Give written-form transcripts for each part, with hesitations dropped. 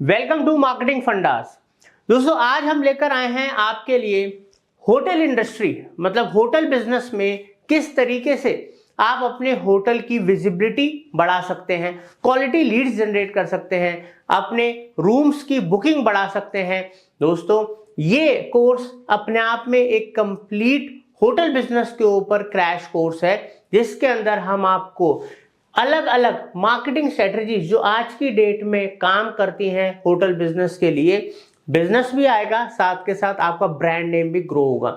Welcome to marketing fundas. दोस्तों आज हम लेकर आए हैं आपके लिए होटल इंडस्ट्री मतलब होटल बिजनेस में किस तरीके से आप अपने होटल की विजिबिलिटी बढ़ा सकते हैं, क्वालिटी लीड्स जनरेट कर सकते हैं, अपने रूम्स की बुकिंग बढ़ा सकते हैं। दोस्तों ये कोर्स अपने आप में एक कंप्लीट होटल बिजनेस के ऊपर क्रैश कोर्स है, जिसके अंदर हम आपको अलग अलग मार्केटिंग स्ट्रेटजीज जो आज की डेट में काम करती हैं होटल बिजनेस के लिए, बिजनेस भी आएगा, साथ के साथ आपका ब्रांड नेम भी ग्रो होगा।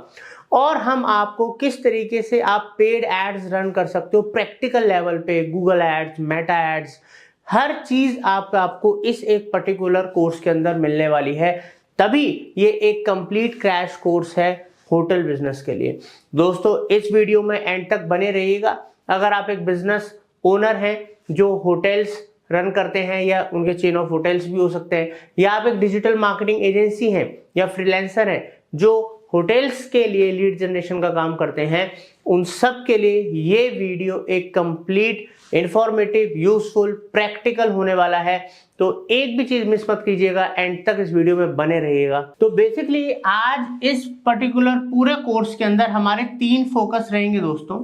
और हम आपको किस तरीके से आप पेड एड्स रन कर सकते हो प्रैक्टिकल लेवल पे, गूगल एड्स, मेटा एड्स, हर चीज आपको इस एक पर्टिकुलर कोर्स के अंदर मिलने वाली है। तभी ये एक कंप्लीट क्रैश कोर्स है होटल बिजनेस के लिए। दोस्तों इस वीडियो में एंड तक बने रहिएगा। अगर आप एक बिजनेस ओनर हैं जो होटल्स रन करते हैं या उनके चेन ऑफ होटल्स भी हो सकते हैं, या आप एक डिजिटल मार्केटिंग एजेंसी हैं या फ्रीलांसर हैं जो होटल्स के लिए लीड जनरेशन का काम करते हैं, उन सब के लिए ये वीडियो एक कंप्लीट इंफॉर्मेटिव, यूजफुल, प्रैक्टिकल होने वाला है। तो एक भी चीज मिस मत कीजिएगा, एंड तक इस वीडियो में बने रहिएगा। तो बेसिकली आज इस पर्टिकुलर पूरे कोर्स के अंदर हमारे 3 फोकस रहेंगे दोस्तों।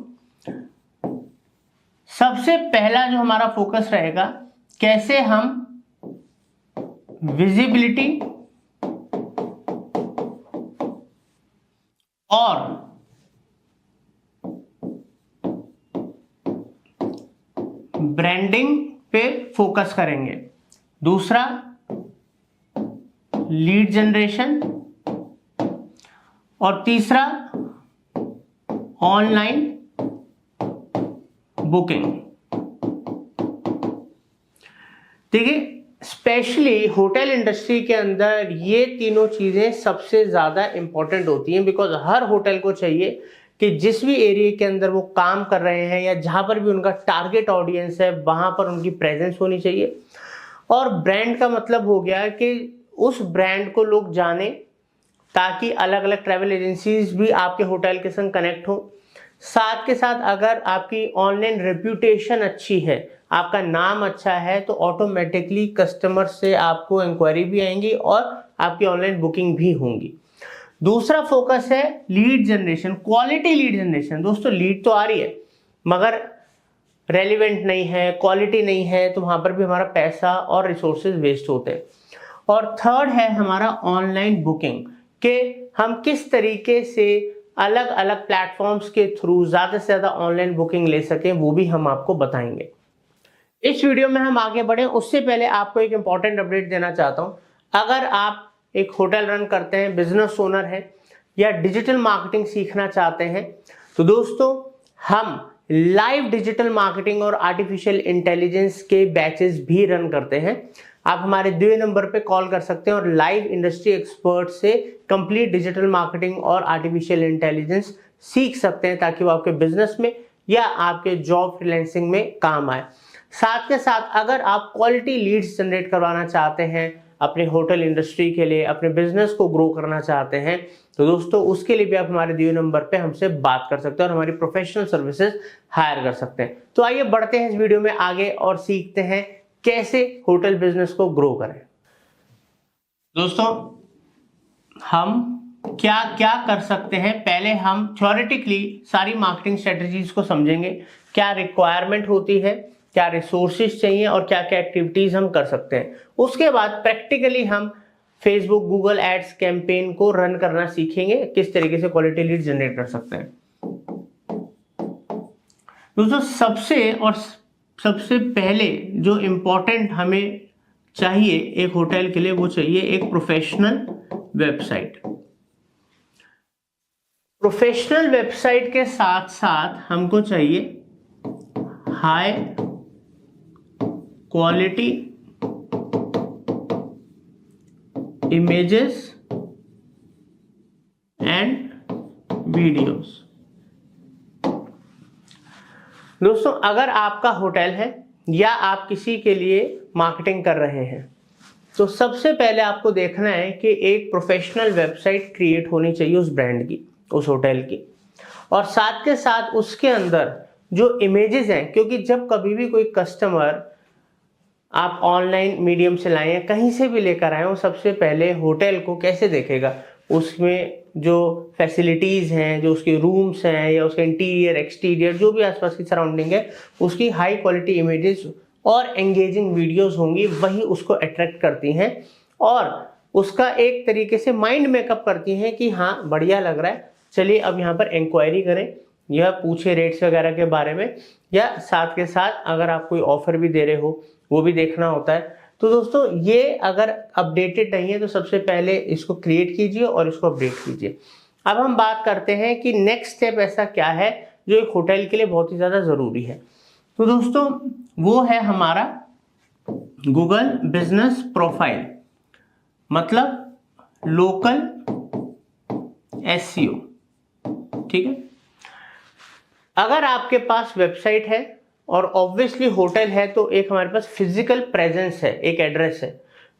सबसे पहला जो हमारा फोकस रहेगा, कैसे हम विजिबिलिटी और ब्रांडिंग पे फोकस करेंगे। दूसरा लीड जनरेशन, और तीसरा ऑनलाइन बुकिंग। देखिए स्पेशली होटल इंडस्ट्री के अंदर ये तीनों चीजें सबसे ज्यादा इंपॉर्टेंट होती हैं, बिकॉज हर होटल को चाहिए कि जिस भी एरिया के अंदर वो काम कर रहे हैं या जहां पर भी उनका टारगेट ऑडियंस है वहां पर उनकी प्रेजेंस होनी चाहिए। और ब्रांड का मतलब हो गया कि उस ब्रांड को लोग जाने, ताकि अलग अलग ट्रैवल एजेंसीज भी आपके होटल के संग कनेक्ट हो। साथ के साथ अगर आपकी ऑनलाइन रेप्यूटेशन अच्छी है, आपका नाम अच्छा है, तो ऑटोमेटिकली कस्टमर से आपको इंक्वायरी भी आएंगी और आपकी ऑनलाइन बुकिंग भी होंगी। दूसरा फोकस है lead generation, quality lead generation. दोस्तों लीड तो आ रही है मगर रेलिवेंट नहीं है, क्वालिटी नहीं है, तो वहां पर भी हमारा पैसा और रिसोर्सेज वेस्ट होते हैं। और थर्ड है हमारा ऑनलाइन बुकिंग, के हम किस तरीके से अलग अलग प्लेटफॉर्म्स के थ्रू ज्यादा से ज्यादा ऑनलाइन बुकिंग ले सकें, वो भी हम आपको बताएंगे। इस वीडियो में हम आगे बढ़े उससे पहले आपको एक इंपॉर्टेंट अपडेट देना चाहता हूं। अगर आप एक होटल रन करते हैं, बिजनेस ओनर हैं या डिजिटल मार्केटिंग सीखना चाहते हैं, तो दोस्तों हम लाइव डिजिटल मार्केटिंग और आर्टिफिशियल इंटेलिजेंस के बैचेस भी रन करते हैं। आप हमारे दिए नंबर पे कॉल कर सकते हैं और लाइव इंडस्ट्री एक्सपर्ट से कंप्लीट डिजिटल मार्केटिंग और आर्टिफिशियल इंटेलिजेंस सीख सकते हैं, ताकि वो आपके बिजनेस में या आपके जॉब फ्रीलांसिंग में काम आए। साथ के साथ अगर आप क्वालिटी लीड्स जनरेट करवाना चाहते हैं अपने होटल इंडस्ट्री के लिए, अपने बिजनेस को ग्रो करना चाहते हैं, तो दोस्तों उसके लिए भी आप हमारे दिए नंबर पे हमसे बात कर सकते हैं और हमारी प्रोफेशनल सर्विसेज हायर कर सकते हैं। तो आइए बढ़ते हैं इस वीडियो में आगे और सीखते हैं कैसे होटल बिजनेस को ग्रो करें। दोस्तों हम क्या क्या कर सकते हैं, पहले हम थ्योरेटिकली सारी मार्केटिंग स्ट्रेटजीज को समझेंगे, क्या रिक्वायरमेंट होती है, क्या रिसोर्सेज चाहिए और क्या क्या एक्टिविटीज हम कर सकते हैं। उसके बाद प्रैक्टिकली हम फेसबुक, गूगल एड्स कैंपेन को रन करना सीखेंगे, किस तरीके से क्वालिटी लीड जनरेट कर सकते हैं। दोस्तों सबसे पहले जो इम्पोर्टेंट हमें चाहिए एक होटल के लिए, वो चाहिए एक प्रोफेशनल वेबसाइट। प्रोफेशनल वेबसाइट के साथ साथ हमको चाहिए high quality images and videos. दोस्तों अगर आपका होटल है या आप किसी के लिए मार्केटिंग कर रहे हैं, तो सबसे पहले आपको देखना है कि एक प्रोफेशनल वेबसाइट क्रिएट होनी चाहिए उस ब्रांड की, उस होटल की, और साथ के साथ उसके अंदर जो इमेजेस हैं, क्योंकि जब कभी भी कोई कस्टमर आप ऑनलाइन मीडियम से लाए हैं, कहीं से भी लेकर आए हो, सबसे पहले होटल को कैसे देखेगा, उसमें जो फैसिलिटीज़ हैं, जो उसके रूम्स हैं या उसके इंटीरियर एक्सटीरियर जो भी आसपास की सराउंडिंग है, उसकी हाई क्वालिटी इमेजेस और एंगेजिंग वीडियोस होंगी, वही उसको अट्रैक्ट करती हैं और उसका एक तरीके से माइंड मेकअप करती हैं कि हाँ बढ़िया लग रहा है, चलिए अब यहाँ पर इंक्वायरी करें या पूछे रेट्स वगैरह के बारे में, या साथ के साथ अगर आप कोई ऑफर भी दे रहे हो वो भी देखना होता है। तो दोस्तों ये अगर अपडेटेड नहीं है तो सबसे पहले इसको क्रिएट कीजिए और इसको अपडेट कीजिए। अब हम बात करते हैं कि नेक्स्ट स्टेप ऐसा क्या है जो एक होटल के लिए बहुत ही ज़्यादा ज़रूरी है। तो दोस्तों वो है हमारा गूगल बिजनेस प्रोफाइल, मतलब लोकल एसईओ। ठीक है, अगर आपके पास वेबसाइट है और ऑब्वियसली होटल है तो एक हमारे पास फिजिकल प्रेजेंस है, एक एड्रेस है,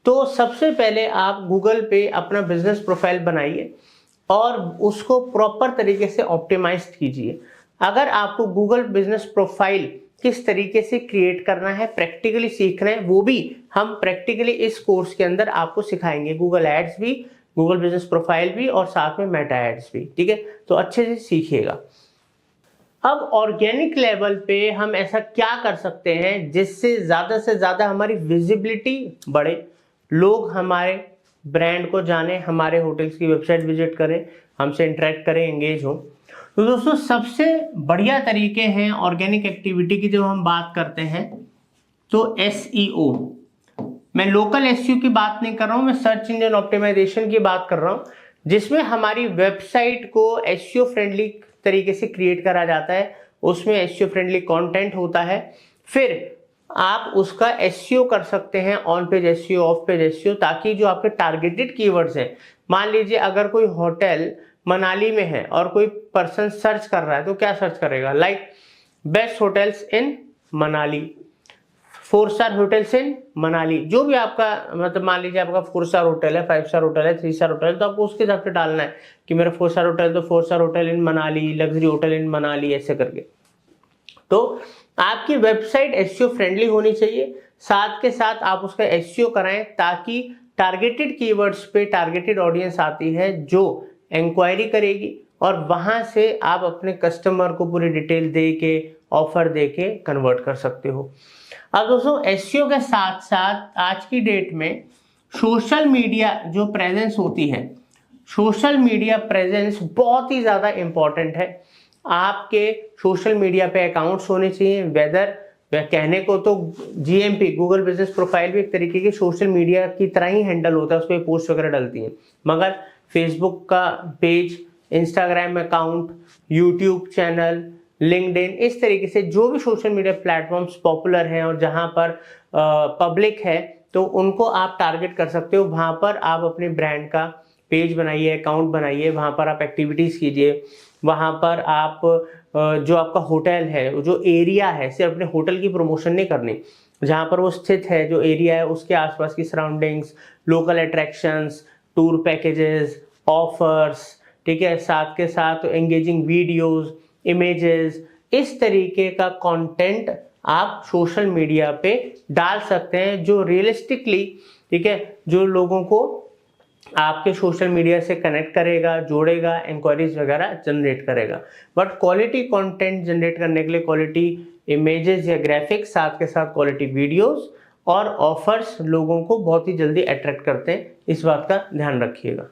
तो सबसे पहले आप गूगल पे अपना बिजनेस प्रोफाइल बनाइए और उसको प्रॉपर तरीके से ऑप्टिमाइज कीजिए। अगर आपको गूगल बिजनेस प्रोफाइल किस तरीके से क्रिएट करना है, प्रैक्टिकली सीखना है, वो भी हम प्रैक्टिकली इस कोर्स के अंदर आपको सिखाएंगे। गूगल एड्स भी, गूगल बिजनेस प्रोफाइल भी और साथ में मेटा एड्स भी। ठीक है, तो अच्छे से सीखिएगा। अब ऑर्गेनिक लेवल पे हम ऐसा क्या कर सकते हैं जिससे से ज्यादा हमारी विजिबिलिटी बढ़े, लोग हमारे ब्रांड को जाने, हमारे होटल्स की वेबसाइट विजिट करें, हमसे इंटरेक्ट करें, एंगेज हो। तो दोस्तों सबसे बढ़िया तरीके हैं ऑर्गेनिक एक्टिविटी की जब हम बात करते हैं तो एसईओ। मैं लोकल एसईओ की बात नहीं कर रहा हूं, मैं सर्च इंजन ऑप्टिमाइजेशन की बात कर रहा हूं, जिसमें हमारी वेबसाइट को एसईओ फ्रेंडली तरीके से क्रिएट करा जाता है, उसमें एसईओ फ्रेंडली कंटेंट होता है, फिर आप उसका एसईओ कर सकते हैं, on page SEO, of page SEO, ताकि जो आपके टारगेटेड कीवर्ड्स हैं, मान लीजिए अगर कोई होटल मनाली में है और कोई पर्सन सर्च कर रहा है तो क्या सर्च करेगा, लाइक बेस्ट होटल्स इन मनाली, 4 स्टार होटल्स इन मनाली, जो भी आपका मतलब मान लीजिए आपका 4 स्टार होटल है, 5 स्टार होटल है, 3 स्टार होटल है, तो आपको उसके हिसाब से डालना है कि मेरा 4 स्टार होटल है तो 4 star hotel in Manali, luxury hotel in Manali, ऐसे करके। तो आपकी वेबसाइट एसईओ फ्रेंडली होनी चाहिए, साथ के साथ आप उसका एसईओ कराएं ताकि टारगेटेड कीवर्ड्स पे टारगेटेड ऑडियंस आती है जो इंक्वायरी करेगी और वहां से आप अपने कस्टमर को पूरी डिटेल दे के, ऑफर दे के कन्वर्ट कर सकते हो। अब दोस्तों एसईओ के साथ साथ आज की डेट में सोशल मीडिया जो प्रेजेंस होती है, सोशल मीडिया प्रेजेंस बहुत ही ज़्यादा इम्पॉर्टेंट है। आपके सोशल मीडिया पे अकाउंट्स होने चाहिए, वेदर कहने को तो जीएमपी गूगल बिजनेस प्रोफाइल भी एक तरीके की सोशल मीडिया की तरह ही हैंडल होता है, उस पर पोस्ट वगैरह डलती हैं, मगर फेसबुक का page, Instagram account, YouTube channel, LinkedIn, इस तरीके से जो भी सोशल मीडिया प्लेटफॉर्म्स पॉपुलर हैं और जहां पर पब्लिक है तो उनको आप टारगेट कर सकते हो। वहां पर आप अपने ब्रांड का पेज बनाइए, अकाउंट बनाइए, वहां पर आप एक्टिविटीज कीजिए, वहां पर आप जो आपका होटल है, जो एरिया है, सिर्फ अपने होटल की प्रमोशन नहीं करनी, जहां पर वो स्थित है, जो एरिया है उसके आसपास की surroundings, local attractions, tour packages, offers, ठीक है, साथ के साथ एंगेजिंग वीडियोस, इमेजेस, इस तरीके का कंटेंट आप सोशल मीडिया पे डाल सकते हैं जो रियलिस्टिकली, ठीक है, जो लोगों को आपके सोशल मीडिया से कनेक्ट करेगा, जोड़ेगा, इंक्वायरीज वगैरह जनरेट करेगा। बट क्वालिटी कंटेंट जनरेट करने के लिए क्वालिटी इमेजेस या ग्राफिक्स, साथ के साथ क्वालिटी वीडियोस और ऑफर्स लोगों को बहुत ही जल्दी अट्रैक्ट करते हैं, इस बात का ध्यान रखिएगा।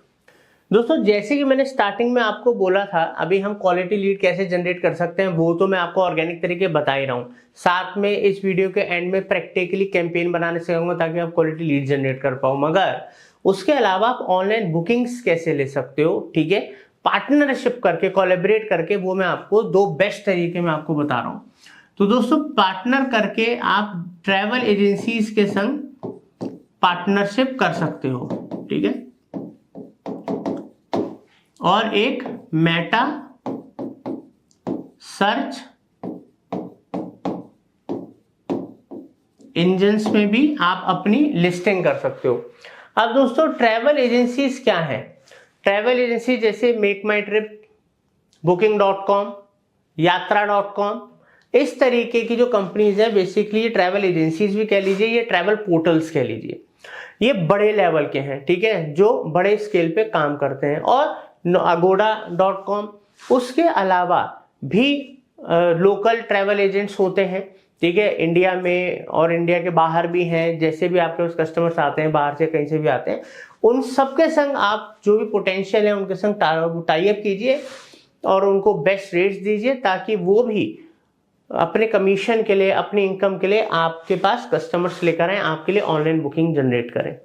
दोस्तों जैसे कि मैंने स्टार्टिंग में आपको बोला था, अभी हम क्वालिटी लीड कैसे जनरेट कर सकते हैं वो तो मैं आपको ऑर्गेनिक तरीके बता ही रहा हूँ, साथ में इस वीडियो के एंड में प्रैक्टिकली कैंपेन बनाने सिखाऊंगा ताकि आप क्वालिटी लीड जनरेट कर पाओ। मगर उसके अलावा आप ऑनलाइन बुकिंग्स कैसे ले सकते हो, ठीक है, पार्टनरशिप करके, कोलैबोरेट करके, वो मैं आपको 2 बेस्ट तरीके में आपको बता रहा हूँ। तो दोस्तों पार्टनर करके आप ट्रैवल एजेंसीज के संग पार्टनरशिप कर सकते हो, ठीक है, और एक मेटा सर्च इंजन्स में भी आप अपनी लिस्टिंग कर सकते हो। अब दोस्तों ट्रैवल एजेंसीज क्या है? ट्रैवल एजेंसी जैसे मेक माई ट्रिप, booking.com, यात्रा.com, इस तरीके की जो कंपनीज है बेसिकली ये ट्रैवल एजेंसीज भी कह लीजिए, ये ट्रैवल पोर्टल्स कह लीजिए, ये बड़े लेवल के हैं, ठीक है, जो बड़े स्केल पे काम करते हैं। और agoda.com, उसके अलावा भी लोकल ट्रैवल एजेंट्स होते हैं, ठीक है, इंडिया में और इंडिया के बाहर भी हैं। जैसे भी आपके पास कस्टमर्स आते हैं बाहर से कहीं से भी आते हैं, उन सबके संग आप जो भी पोटेंशियल है उनके संग टाई अप कीजिए और उनको बेस्ट रेट्स दीजिए, ताकि वो भी अपने कमीशन के लिए, अपनी इनकम के लिए आपके पास कस्टमर्स लेकर आए, आपके लिए ऑनलाइन बुकिंग जनरेट करें।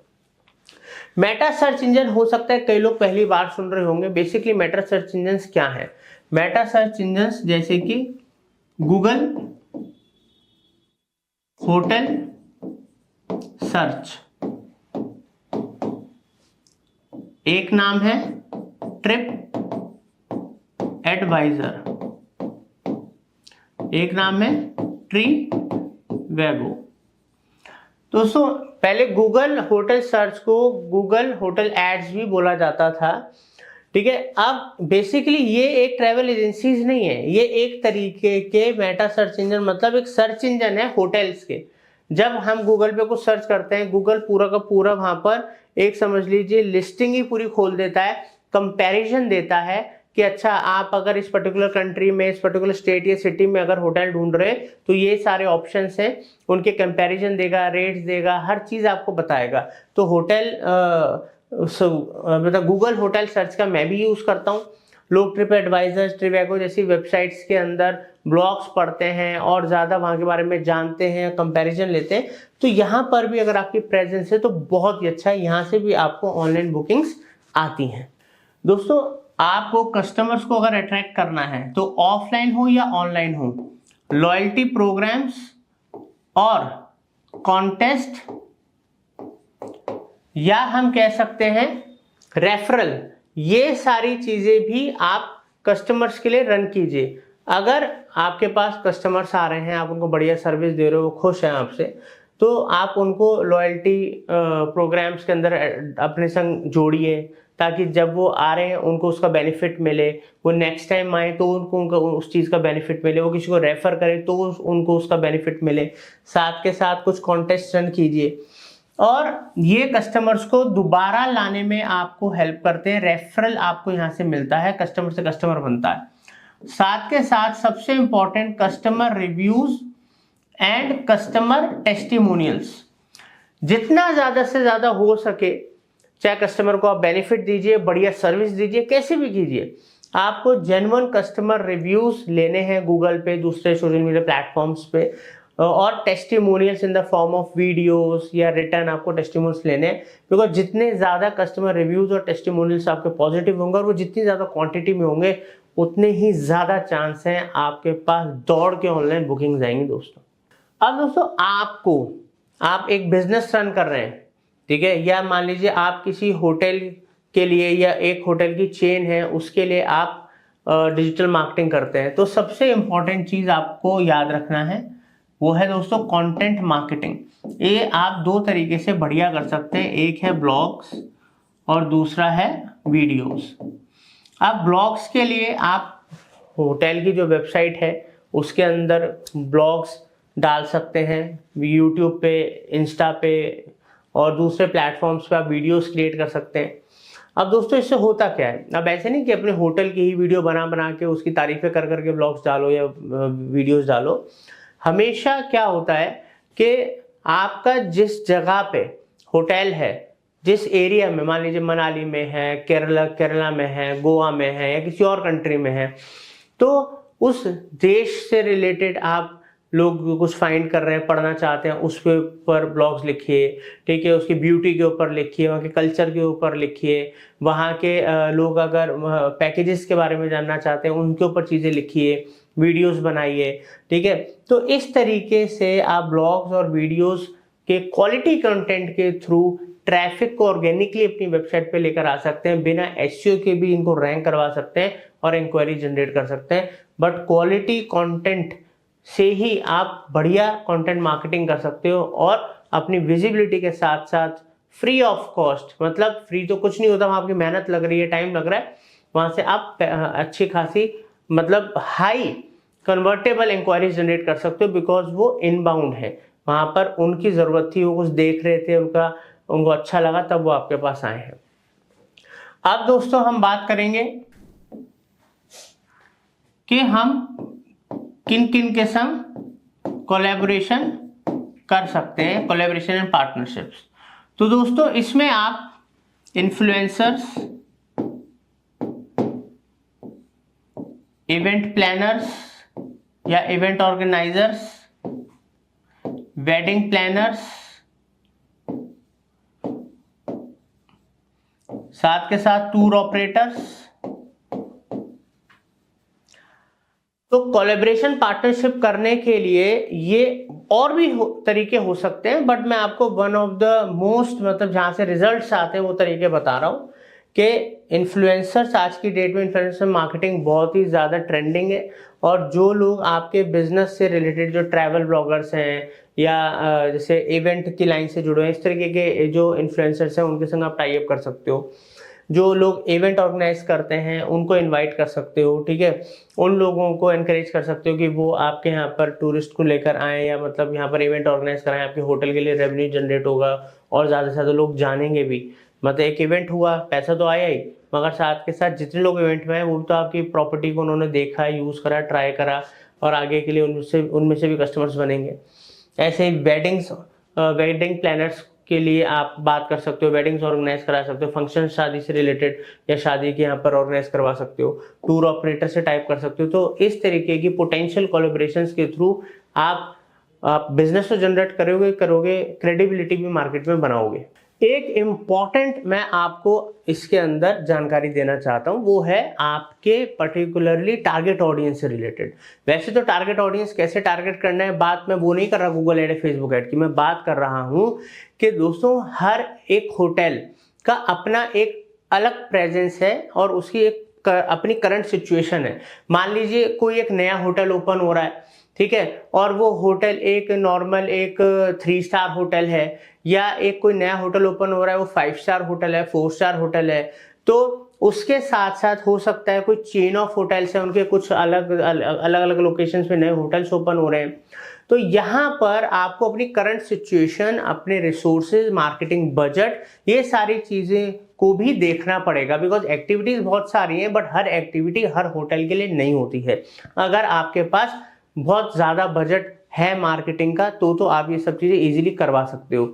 मेटा सर्च इंजन हो सकता है कई लोग पहली बार सुन रहे होंगे। बेसिकली मेटा सर्च इंजन क्या है? मेटा सर्च इंजन जैसे कि गूगल होटल सर्च, एक नाम है ट्रिप एडवाइजर, एक नाम है ट्रीवेगो। दोस्तों पहले गूगल होटल सर्च को गूगल होटल एड्स भी बोला जाता था, ठीक है। अब बेसिकली ये एक ट्रैवल एजेंसीज नहीं है, ये एक तरीके के मेटा सर्च इंजन, मतलब एक सर्च इंजन है होटल्स के। जब हम गूगल पे कुछ सर्च करते हैं, गूगल पूरा का पूरा वहां पर एक समझ लीजिए लिस्टिंग ही पूरी खोल देता है, कंपैरिजन देता है कि अच्छा आप अगर इस पर्टिकुलर कंट्री में, इस पर्टिकुलर स्टेट या सिटी में अगर होटल ढूंढ रहे हैं तो ये सारे ऑप्शंस हैं, उनके कंपैरिजन देगा, रेट्स देगा, हर चीज आपको बताएगा। तो होटल मतलब गूगल होटल सर्च का मैं भी यूज करता हूँ। लोग ट्रिप एडवाइजर, ट्रिवेगो जैसी वेबसाइट्स के अंदर ब्लॉग्स पढ़ते हैं और ज़्यादा वहाँ के बारे में जानते हैं, कंपैरिजन लेते हैं। तो यहाँ पर भी अगर आपकी प्रेजेंस है तो बहुत ही अच्छा है, यहाँ से भी आपको ऑनलाइन बुकिंग्स आती हैं। दोस्तों आपको कस्टमर्स को अगर अट्रैक्ट करना है तो ऑफलाइन हो या ऑनलाइन हो, लॉयल्टी प्रोग्राम्स और कॉन्टेस्ट, या हम कह सकते हैं रेफरल, ये सारी चीजें भी आप कस्टमर्स के लिए रन कीजिए। अगर आपके पास कस्टमर्स आ रहे हैं, आप उनको बढ़िया सर्विस दे रहे हो, खुश हैं आपसे, तो आप उनको लॉयल्टी प्रोग्राम्स के अंदर अपने संग जोड़िए, ताकि जब वो आ रहे हैं उनको उसका बेनिफिट मिले, वो नेक्स्ट टाइम आए तो उनको उस चीज़ का बेनिफिट मिले, वो किसी को रेफर करे तो उनको उसका बेनिफिट मिले। साथ के साथ कुछ कॉन्टेस्ट रन कीजिए और ये कस्टमर्स को दोबारा लाने में आपको हेल्प करते हैं। रेफरल आपको यहाँ से मिलता है, कस्टमर से कस्टमर बनता है। साथ के साथ सबसे important customer reviews and customer testimonials, जितना ज्यादा से ज्यादा हो सके, चाहे कस्टमर को आप बेनिफिट दीजिए, बढ़िया सर्विस दीजिए, कैसे भी कीजिए, आपको जेन्युइन कस्टमर रिव्यूज लेने हैं गूगल पे, दूसरे सोशल मीडिया प्लेटफॉर्म्स पे, और testimonials in the form of videos या रिटर्न आपको टेस्टिमोनियल्स लेने हैं। बिकॉज जितने ज़्यादा कस्टमर रिव्यूज और टेस्टिमोनियल्स आपके पॉजिटिव होंगे और वो जितनी ज़्यादा क्वांटिटी में होंगे, उतने ही ज़्यादा चांस हैं आपके पास दौड़ के ऑनलाइन बुकिंग आएंगी। दोस्तों अब दोस्तों आप एक बिजनेस रन कर रहे हैं, ठीक है, या मान लीजिए आप किसी होटल के लिए या एक होटल की चेन है उसके लिए आप डिजिटल मार्केटिंग करते हैं, तो सबसे इंपॉर्टेंट चीज़ आपको याद रखना है वो है दोस्तों कंटेंट मार्केटिंग। ये आप दो तरीके से बढ़िया कर सकते हैं, एक है ब्लॉग्स और दूसरा है वीडियोस। अब ब्लॉग्स के लिए आप होटल की जो वेबसाइट है उसके अंदर ब्लॉग्स डाल सकते हैं, यूट्यूब पे, इंस्टा पे और दूसरे प्लेटफॉर्म्स पे आप वीडियोस क्रिएट कर सकते हैं। अब दोस्तों इससे होता क्या है, अब ऐसे नहीं कि अपने होटल की ही वीडियो बना के उसकी तारीफें कर करके ब्लॉग्स डालो या वीडियोस डालो। हमेशा क्या होता है कि आपका जिस जगह पे होटल है, जिस एरिया में, मान लीजिए मनाली में है, केरला में है, गोवा में है या किसी और कंट्री में है, तो उस देश से रिलेटेड आप लोग कुछ फाइंड कर रहे हैं, पढ़ना चाहते हैं, उस पे ऊपर ब्लॉग्स लिखिए, ठीक है, उसकी ब्यूटी के ऊपर लिखिए, वहाँ के कल्चर के ऊपर लिखिए, वहाँ के लोग अगर पैकेजेस के बारे में जानना चाहते हैं उनके ऊपर चीज़ें लिखिए, वीडियोस बनाइए, ठीक है। तो इस तरीके से आप ब्लॉग्स और वीडियोस के क्वालिटी कंटेंट के थ्रू ट्रैफिक को ऑर्गेनिकली अपनी वेबसाइट पे लेकर आ सकते हैं, बिना एसईओ के भी इनको रैंक करवा सकते हैं और इंक्वायरी जनरेट कर सकते हैं। बट क्वालिटी कंटेंट से ही आप बढ़िया कंटेंट मार्केटिंग कर सकते हो और अपनी विजिबिलिटी के साथ साथ फ्री ऑफ कॉस्ट, मतलब फ्री तो कुछ नहीं होता, वहाँ आपकी मेहनत लग रही है, टाइम लग रहा है, वहाँ से आप अच्छी खासी मतलब हाई कन्वर्टेबल इंक्वायरीज जनरेट कर सकते हो, बिकॉज वो इनबाउंड है, वहां पर उनकी जरूरत थी, वो कुछ देख रहे थे, उनको अच्छा लगा, तब वो आपके पास आए हैं। अब दोस्तों हम बात करेंगे कि हम किन किन के संग कोलैबोरेशन कर सकते हैं, कोलैबोरेशन एंड पार्टनरशिप्स। तो दोस्तों इसमें आप इन्फ्लुएंसर्स, इवेंट प्लानर्स या इवेंट ऑर्गेनाइजर्स, वेडिंग प्लानर्स, साथ के साथ टूर ऑपरेटर्स। तो कोलैबोरेशन पार्टनरशिप करने के लिए ये और भी तरीके हो सकते हैं, बट मैं आपको वन ऑफ द मोस्ट, मतलब जहां से रिजल्ट्स आते हैं वो तरीके बता रहा हूं कि इन्फ्लुएंसर्स, आज की डेट में इन्फ्लुएंसर मार्केटिंग बहुत ही ज़्यादा ट्रेंडिंग है, और जो लोग आपके बिजनेस से रिलेटेड, जो ट्रैवल ब्लॉगर्स हैं या जैसे इवेंट की लाइन से जुड़े हैं, इस तरीके के जो इन्फ्लुएंसर्स हैं उनके संग आप टाई अप कर सकते हो। जो लोग इवेंट ऑर्गेनाइज करते हैं उनको इनवाइट कर सकते हो, ठीक है, उन लोगों को एनकरेज कर सकते हो कि वो आपके यहाँ पर टूरिस्ट को लेकर आए, या मतलब यहाँ पर इवेंट ऑर्गेनाइज कराएं, आपके होटल के लिए रेवेन्यू जनरेट होगा और ज़्यादा से ज़्यादा लोग जानेंगे भी। मतलब एक इवेंट हुआ, पैसा तो आया ही, मगर साथ के साथ जितने लोग इवेंट में हैं वो तो आपकी प्रॉपर्टी को उन्होंने देखा, यूज़ करा, ट्राई करा, और आगे के लिए उनमें से भी कस्टमर्स बनेंगे। ऐसे ही वेडिंग प्लानर्स के लिए आप बात कर सकते हो, वेडिंग्स ऑर्गेनाइज करा सकते हो, फंक्शन शादी से रिलेटेड या शादी के यहाँ पर ऑर्गेनाइज करवा सकते हो, टूर ऑपरेटर से टाइप कर सकते हो। तो इस तरीके की पोटेंशियल कोलैबोरेशंस के थ्रू आप बिजनेस तो जनरेट करोगे, क्रेडिबिलिटी भी मार्केट में बनाओगे। एक इम्पॉर्टेंट मैं आपको इसके अंदर जानकारी देना चाहता हूं, वो है आपके पर्टिकुलरली टारगेट ऑडियंस से रिलेटेड। वैसे तो टारगेट ऑडियंस कैसे टारगेट करना है, बात मैं वो नहीं कर रहा गूगल एड, फेसबुक एड की, मैं बात कर रहा हूं कि दोस्तों हर एक होटल का अपना एक अलग प्रेजेंस है और उसकी एक अपनी करंट सिचुएशन है। मान लीजिए कोई एक नया होटल ओपन हो रहा है, ठीक है, और वो होटल एक नॉर्मल एक 3 स्टार होटल है, या एक कोई नया होटल ओपन हो रहा है वो 5 स्टार होटल है, 4 स्टार होटल है, तो उसके साथ साथ हो सकता है कोई चेन ऑफ होटल्स है, उनके कुछ अलग अलग लोकेशंस पे नए होटल्स ओपन हो रहे हैं। तो यहाँ पर आपको अपनी करंट सिचुएशन, अपने रिसोर्सेज, मार्केटिंग बजट, ये सारी चीजें को भी देखना पड़ेगा, बिकॉज एक्टिविटीज बहुत सारी हैं, but her activity her hotel के लिए नहीं होती है। अगर आपके पास बहुत ज्यादा बजट है मार्केटिंग का, तो आप ये सब चीजें इजीली करवा सकते हो।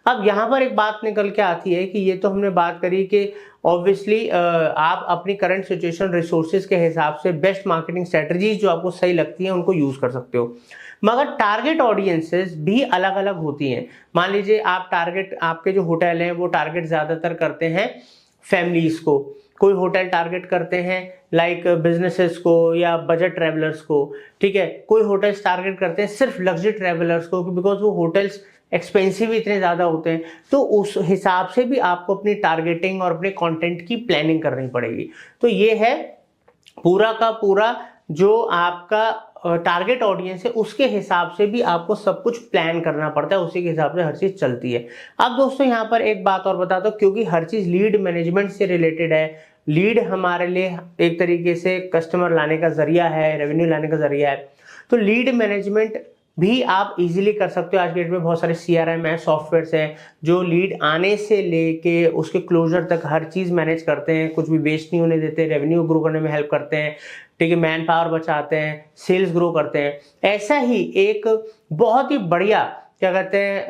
अब यहाँ पर एक बात निकल के आती है कि ये तो हमने बात करी कि ऑब्वियसली आप अपनी करंट सिचुएशन, रिसोर्सेज के हिसाब से बेस्ट मार्केटिंग स्ट्रेटजीज जो आपको सही लगती है उनको यूज कर सकते हो, मगर टारगेट ऑडियंसेस भी अलग अलग होती हैं। मान लीजिए आपके जो होटल हैं वो टारगेट ज्यादातर करते हैं फैमिलीज को, कोई होटल टारगेट करते हैं लाइक बिजनेसेस को या बजट ट्रैवलर्स को, ठीक है, कोई होटल्स टारगेट करते हैं सिर्फ लग्जरी ट्रैवलर्स को, बिकॉज वो होटल्स एक्सपेंसिव इतने ज़्यादा होते हैं। तो उस हिसाब से भी आपको अपनी टारगेटिंग और अपने कंटेंट की प्लानिंग करनी पड़ेगी। तो ये है पूरा का पूरा जो आपका टारगेट ऑडियंस है, उसके हिसाब से भी आपको सब कुछ प्लान करना पड़ता है, उसी के हिसाब से हर चीज चलती है। अब दोस्तों यहाँ पर एक बात और बता दो, क्योंकि हर चीज लीड मैनेजमेंट से रिलेटेड है, लीड हमारे लिए एक तरीके से कस्टमर लाने का जरिया है, रेवेन्यू लाने का जरिया है, तो लीड मैनेजमेंट भी आप इजीली कर सकते हो। आज के डेट में बहुत सारे CRM है, सॉफ्टवेयर्स हैं जो लीड आने से लेके उसके क्लोजर तक हर चीज मैनेज करते हैं, कुछ भी वेस्ट नहीं होने देते, रेवेन्यू ग्रो करने में हेल्प करते हैं, ठीक है, मैन पावर बचाते हैं, सेल्स ग्रो करते हैं। ऐसा ही एक बहुत ही बढ़िया क्या कहते हैं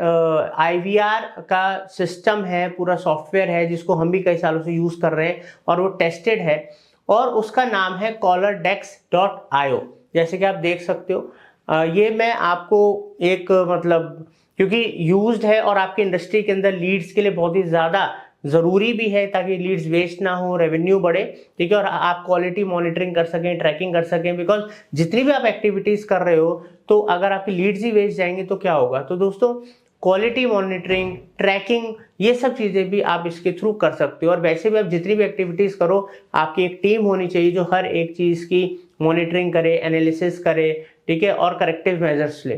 IVR का सिस्टम है, पूरा सॉफ्टवेयर है जिसको हम भी कई सालों से यूज कर रहे हैं और वो टेस्टेड है, और उसका नाम है collardex.io। जैसे कि आप देख सकते हो, ये मैं आपको एक मतलब क्योंकि यूज्ड है और आपकी इंडस्ट्री के अंदर लीड्स के लिए बहुत ही ज्यादा जरूरी भी है, ताकि लीड्स वेस्ट ना हो, रेवेन्यू बढ़े, ठीक है, और आप क्वालिटी मॉनिटरिंग कर सकें, ट्रैकिंग कर सकें, बिकॉज जितनी भी आप एक्टिविटीज कर रहे हो, तो अगर आपकी लीड्स ही वेस्ट जाएंगे तो क्या होगा। तो दोस्तों क्वालिटी मॉनिटरिंग, ट्रैकिंग, ये सब चीजें भी आप इसके थ्रू कर सकते हो। और वैसे भी आप जितनी भी एक्टिविटीज करो, आपकी एक टीम होनी चाहिए जो हर एक चीज की मॉनिटरिंग करे, एनालिसिस करे, ठीक है, और करेक्टिव मेजर्स ले।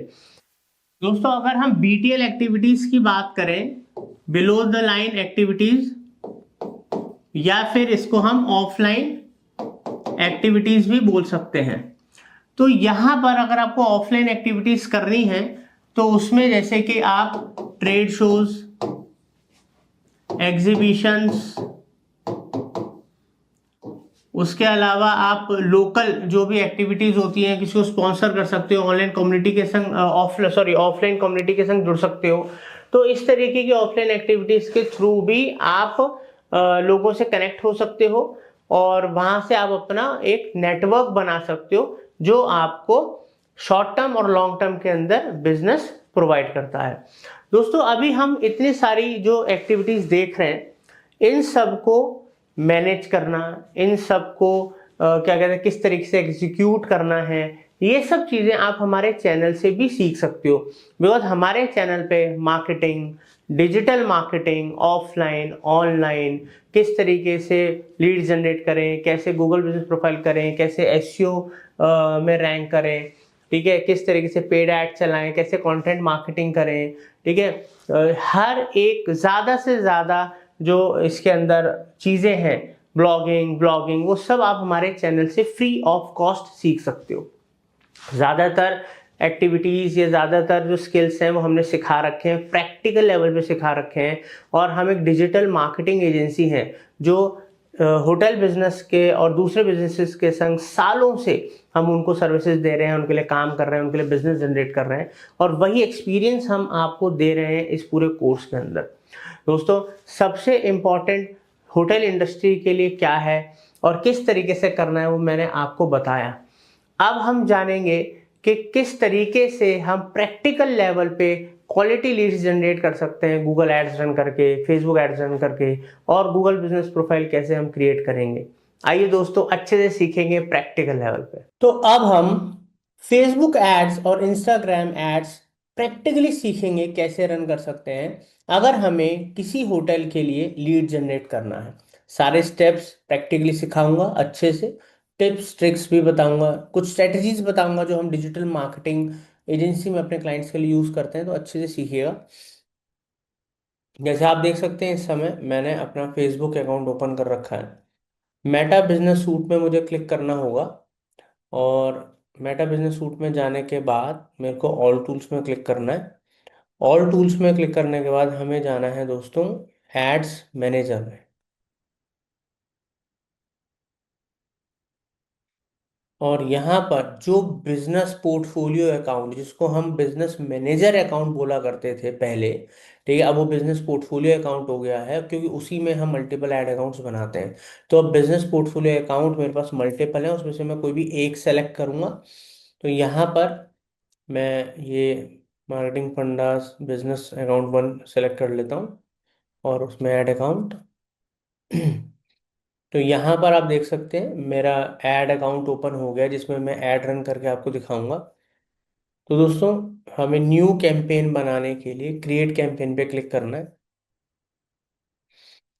दोस्तों अगर हम BTL एक्टिविटीज की बात करें, बिलो द लाइन एक्टिविटीज, या फिर इसको हम ऑफलाइन एक्टिविटीज भी बोल सकते हैं, तो यहाँ पर अगर आपको ऑफलाइन एक्टिविटीज करनी है तो उसमें जैसे कि आप ट्रेड शोज, एग्जीबिशंस, उसके अलावा आप लोकल जो भी एक्टिविटीज होती हैं किसी को स्पॉन्सर कर सकते हो, ऑनलाइन कम्युनिटी के संग ऑफलाइन कम्युनिटी के संग जुड़ सकते हो। तो इस तरीके की ऑफलाइन एक्टिविटीज के थ्रू भी आप लोगों से कनेक्ट हो सकते हो और वहां से आप अपना एक नेटवर्क बना सकते हो जो आपको शॉर्ट टर्म और लॉन्ग टर्म के अंदर बिजनेस प्रोवाइड करता है। दोस्तों अभी हम इतनी सारी जो एक्टिविटीज देख रहे हैं इन सबको मैनेज करना, इन सबको क्या कहते हैं किस तरीके से एग्जीक्यूट करना है, ये सब चीजें आप हमारे चैनल से भी सीख सकते हो। बिकॉज हमारे चैनल पे marketing, digital marketing, offline online, किस तरीके से लीड जनरेट करें, कैसे गूगल बिजनेस प्रोफाइल करें, कैसे एसईओ में रैंक करें, ठीक है, किस तरीके से पेड ऐड चलाएं, कैसे कंटेंट मार्केटिंग करें, ठीक है, हर एक ज्यादा से ज्यादा जो इसके अंदर चीजें हैं, ब्लॉगिंग ब्लॉगिंग, वो सब आप हमारे चैनल से फ्री ऑफ कॉस्ट सीख सकते हो। ज़्यादातर एक्टिविटीज़ या ज़्यादातर जो स्किल्स हैं वो हमने सिखा रखे हैं, प्रैक्टिकल लेवल पे सिखा रखे हैं। और हम एक डिजिटल मार्केटिंग एजेंसी हैं जो होटल बिजनेस के और दूसरे बिजनेसेस के संग सालों से हम उनको सर्विसेज दे रहे हैं, उनके लिए काम कर रहे हैं, उनके लिए बिजनेस जनरेट कर रहे हैं और वही एक्सपीरियंस हम आपको दे रहे हैं इस पूरे कोर्स के अंदर। दोस्तों सबसे इम्पॉर्टेंट होटल इंडस्ट्री के लिए क्या है और किस तरीके से करना है वो मैंने आपको बताया। अब हम जानेंगे कि किस तरीके से हम प्रैक्टिकल लेवल पे क्वालिटी लीड्स जनरेट कर सकते हैं गूगल एड्स रन करके, फेसबुक एड्स रन करके, और गूगल बिजनेस प्रोफाइल कैसे हम क्रिएट करेंगे। आइए दोस्तों अच्छे से सीखेंगे प्रैक्टिकल लेवल पे। तो अब हम फेसबुक एड्स और इंस्टाग्राम एड्स प्रैक्टिकली सीखेंगे कैसे रन कर सकते हैं अगर हमें किसी होटल के लिए लीड जनरेट करना है। सारे स्टेप्स प्रैक्टिकली सिखाऊंगा अच्छे से, टिप्स ट्रिक्स भी बताऊंगा, कुछ स्ट्रेटजीज बताऊंगा जो हम डिजिटल मार्केटिंग एजेंसी में अपने क्लाइंट्स के लिए यूज करते हैं, तो अच्छे से सीखिएगा। जैसे आप देख सकते हैं इस समय मैंने अपना फेसबुक अकाउंट ओपन कर रखा है। मेटा बिजनेस सूट में मुझे क्लिक करना होगा और मेटा बिजनेस सूट में जाने के बाद मेरे को ऑल टूल्स में क्लिक करना है। ऑल टूल्स में क्लिक करने के बाद हमें जाना है दोस्तों एड्स मैनेजर में। और यहाँ पर जो बिजनेस पोर्टफोलियो अकाउंट, जिसको हम बिजनेस मैनेजर अकाउंट बोला करते थे पहले, ठीक है, अब वो बिजनेस पोर्टफोलियो अकाउंट हो गया है क्योंकि उसी में हम मल्टीपल ऐड अकाउंट्स बनाते हैं। तो अब बिजनेस पोर्टफोलियो अकाउंट मेरे पास मल्टीपल है, उसमें से मैं कोई भी एक सेलेक्ट करूंगा। तो यहाँ पर मैं ये marketing fundas business account 1 select कर लेता हूँ और उसमें ऐड अकाउंट। तो यहाँ पर आप देख सकते हैं मेरा ऐड अकाउंट ओपन हो गया जिसमें मैं ऐड रन करके आपको दिखाऊंगा। तो दोस्तों हमें न्यू कैंपेन बनाने के लिए क्रिएट कैंपेन पे क्लिक करना है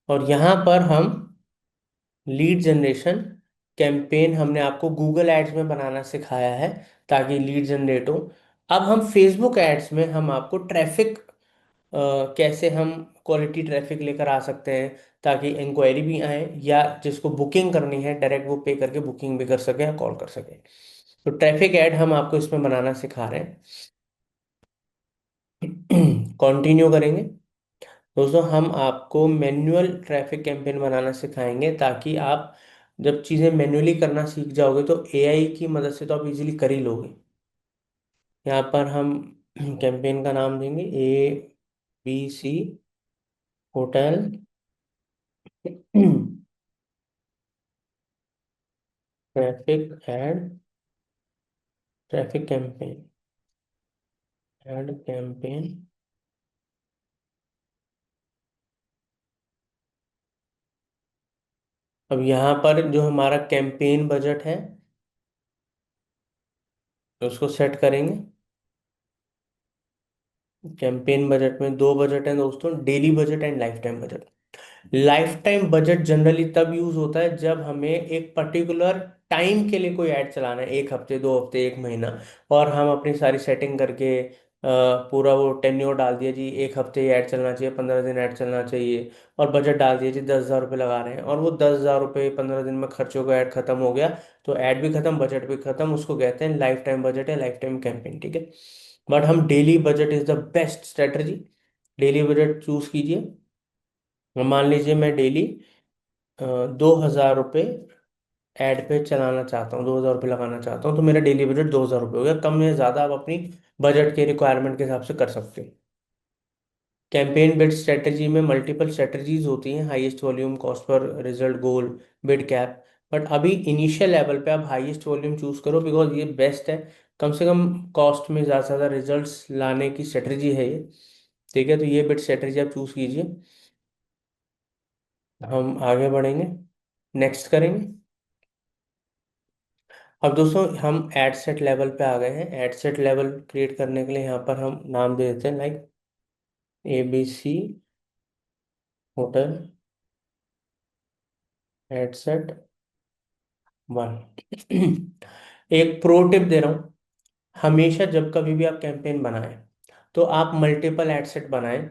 और यहाँ पर हम लीड जनरेशन कैंपेन हमने आपको गूगल एड्स में बनाना सिखाया है ताकि लीड जनरेट हो। अब हम फेसबुक एड्स में हम आपको ट्रैफिक कैसे हम क्वालिटी ट्रैफिक लेकर आ सकते हैं ताकि इंक्वायरी भी आए या जिसको बुकिंग करनी है डायरेक्ट वो पे करके बुकिंग भी कर सके या कॉल कर सके। तो ट्रैफिक ऐड हम आपको इसमें बनाना सिखा रहे हैं। कंटिन्यू करेंगे। दोस्तों हम आपको मैन्युअल ट्रैफिक कैंपेन बनाना सिखाएंगे ताकि आप जब चीज़ें मैन्युअली करना सीख जाओगे तो एआई की मदद से तो आप इजीली कर ही लोगे। यहाँ पर हम कैंपेन का नाम देंगे ABC hotel traffic ad, traffic campaign, ad campaign. अब यहाँ पर जो हमारा कैंपेन बजट है उसको सेट करेंगे। कैंपेन बजट में दो बजट हैं दोस्तों, daily budget and life time budget. Life time budget generally तब यूज होता है जब हमें एक पर्टिकुलर टाइम के लिए कोई ऐड चलाना है, 1 हफ्ते 2 हफ्ते 1 महीना, और हम अपनी सारी सेटिंग करके पूरा वो टेन्योर डाल दिया जी, 1 हफ्ते ऐड चलना चाहिए, 15 दिन ऐड चलना चाहिए, और बजट डाल दिया जी 10,000 रुपये लगा रहे हैं, और वो 10,000 रुपये 15 दिन में खर्च हो गया, ऐड खत्म हो गया, तो ऐड भी खत्म, बजट भी खत्म, उसको कहते हैं लाइफ टाइम बजट है, लाइफ टाइम कैंपेन, ठीक है। बट हम daily budget is the best strategy. Daily budget choose कीजिए। मान लीजिए मैं डेली 2,000 रुपये ऐड पे चलाना चाहता हूँ, 2,000 रुपये लगाना चाहता हूँ, तो मेरा डेली बजट 2,000 रुपये हो गया। कम या ज़्यादा आप अपनी बजट के रिक्वायरमेंट के हिसाब से कर सकते हो। कैंपेन बिड स्ट्रेटजी में मल्टीपल स्ट्रेटजीज होती हैं, highest volume, cost per result, goal, bid cap. But अभी इनिशियल लेवल पे आप हाईएस्ट वॉल्यूम चूज करो, बिकॉज ये बेस्ट है। कम से कम कॉस्ट में ज़्यादा से ज़्यादा रिजल्ट्स लाने की स्ट्रेटजी है ये, ठीक है। तो ये बिड स्ट्रेटजी आप चूज कीजिए। हम आगे बढ़ेंगे, नेक्स्ट करेंगे। अब दोस्तों हम एड सेट लेवल पे आ गए हैं। एड सेट लेवल क्रिएट करने के लिए यहाँ पर हम नाम दे देते हैं, like ABC hotel ad set 1। एक प्रो टिप दे रहा हूँ, हमेशा जब कभी भी आप कैंपेन बनाएं तो आप मल्टीपल एड सेट बनाएं।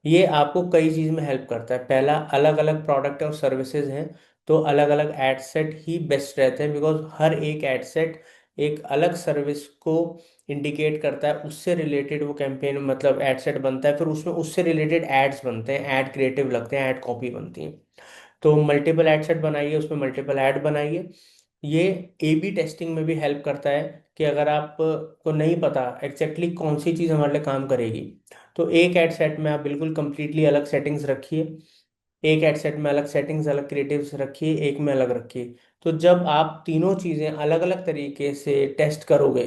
ये आपको कई चीज़ में हेल्प करता है। पहला, अलग अलग प्रोडक्ट और सर्विसेज हैं, तो अलग अलग एड सेट ही बेस्ट रहते हैं, बिकॉज हर एक एड सेट एक अलग सर्विस को इंडिकेट करता है, उससे रिलेटेड वो कैंपेन मतलब एड सेट बनता है, फिर उसमें उससे रिलेटेड एड्स बनते हैं, एड क्रिएटिव लगते हैं, एड कॉपी बनती है। तो मल्टीपल एड सेट बनाइए, उसमें मल्टीपल ऐड बनाइए। ये A/B टेस्टिंग में भी हेल्प करता है, कि अगर आप को नहीं पता एग्जैक्टली कौन सी चीज़ हमारे लिए काम करेगी, तो एक एड सेट में आप बिल्कुल कंप्लीटली अलग सेटिंग्स रखिए, एक एड सेट में अलग सेटिंग्स, अलग क्रिएटिव्स रखिए, एक में अलग रखिए। तो जब आप तीनों चीज़ें अलग अलग तरीके से टेस्ट करोगे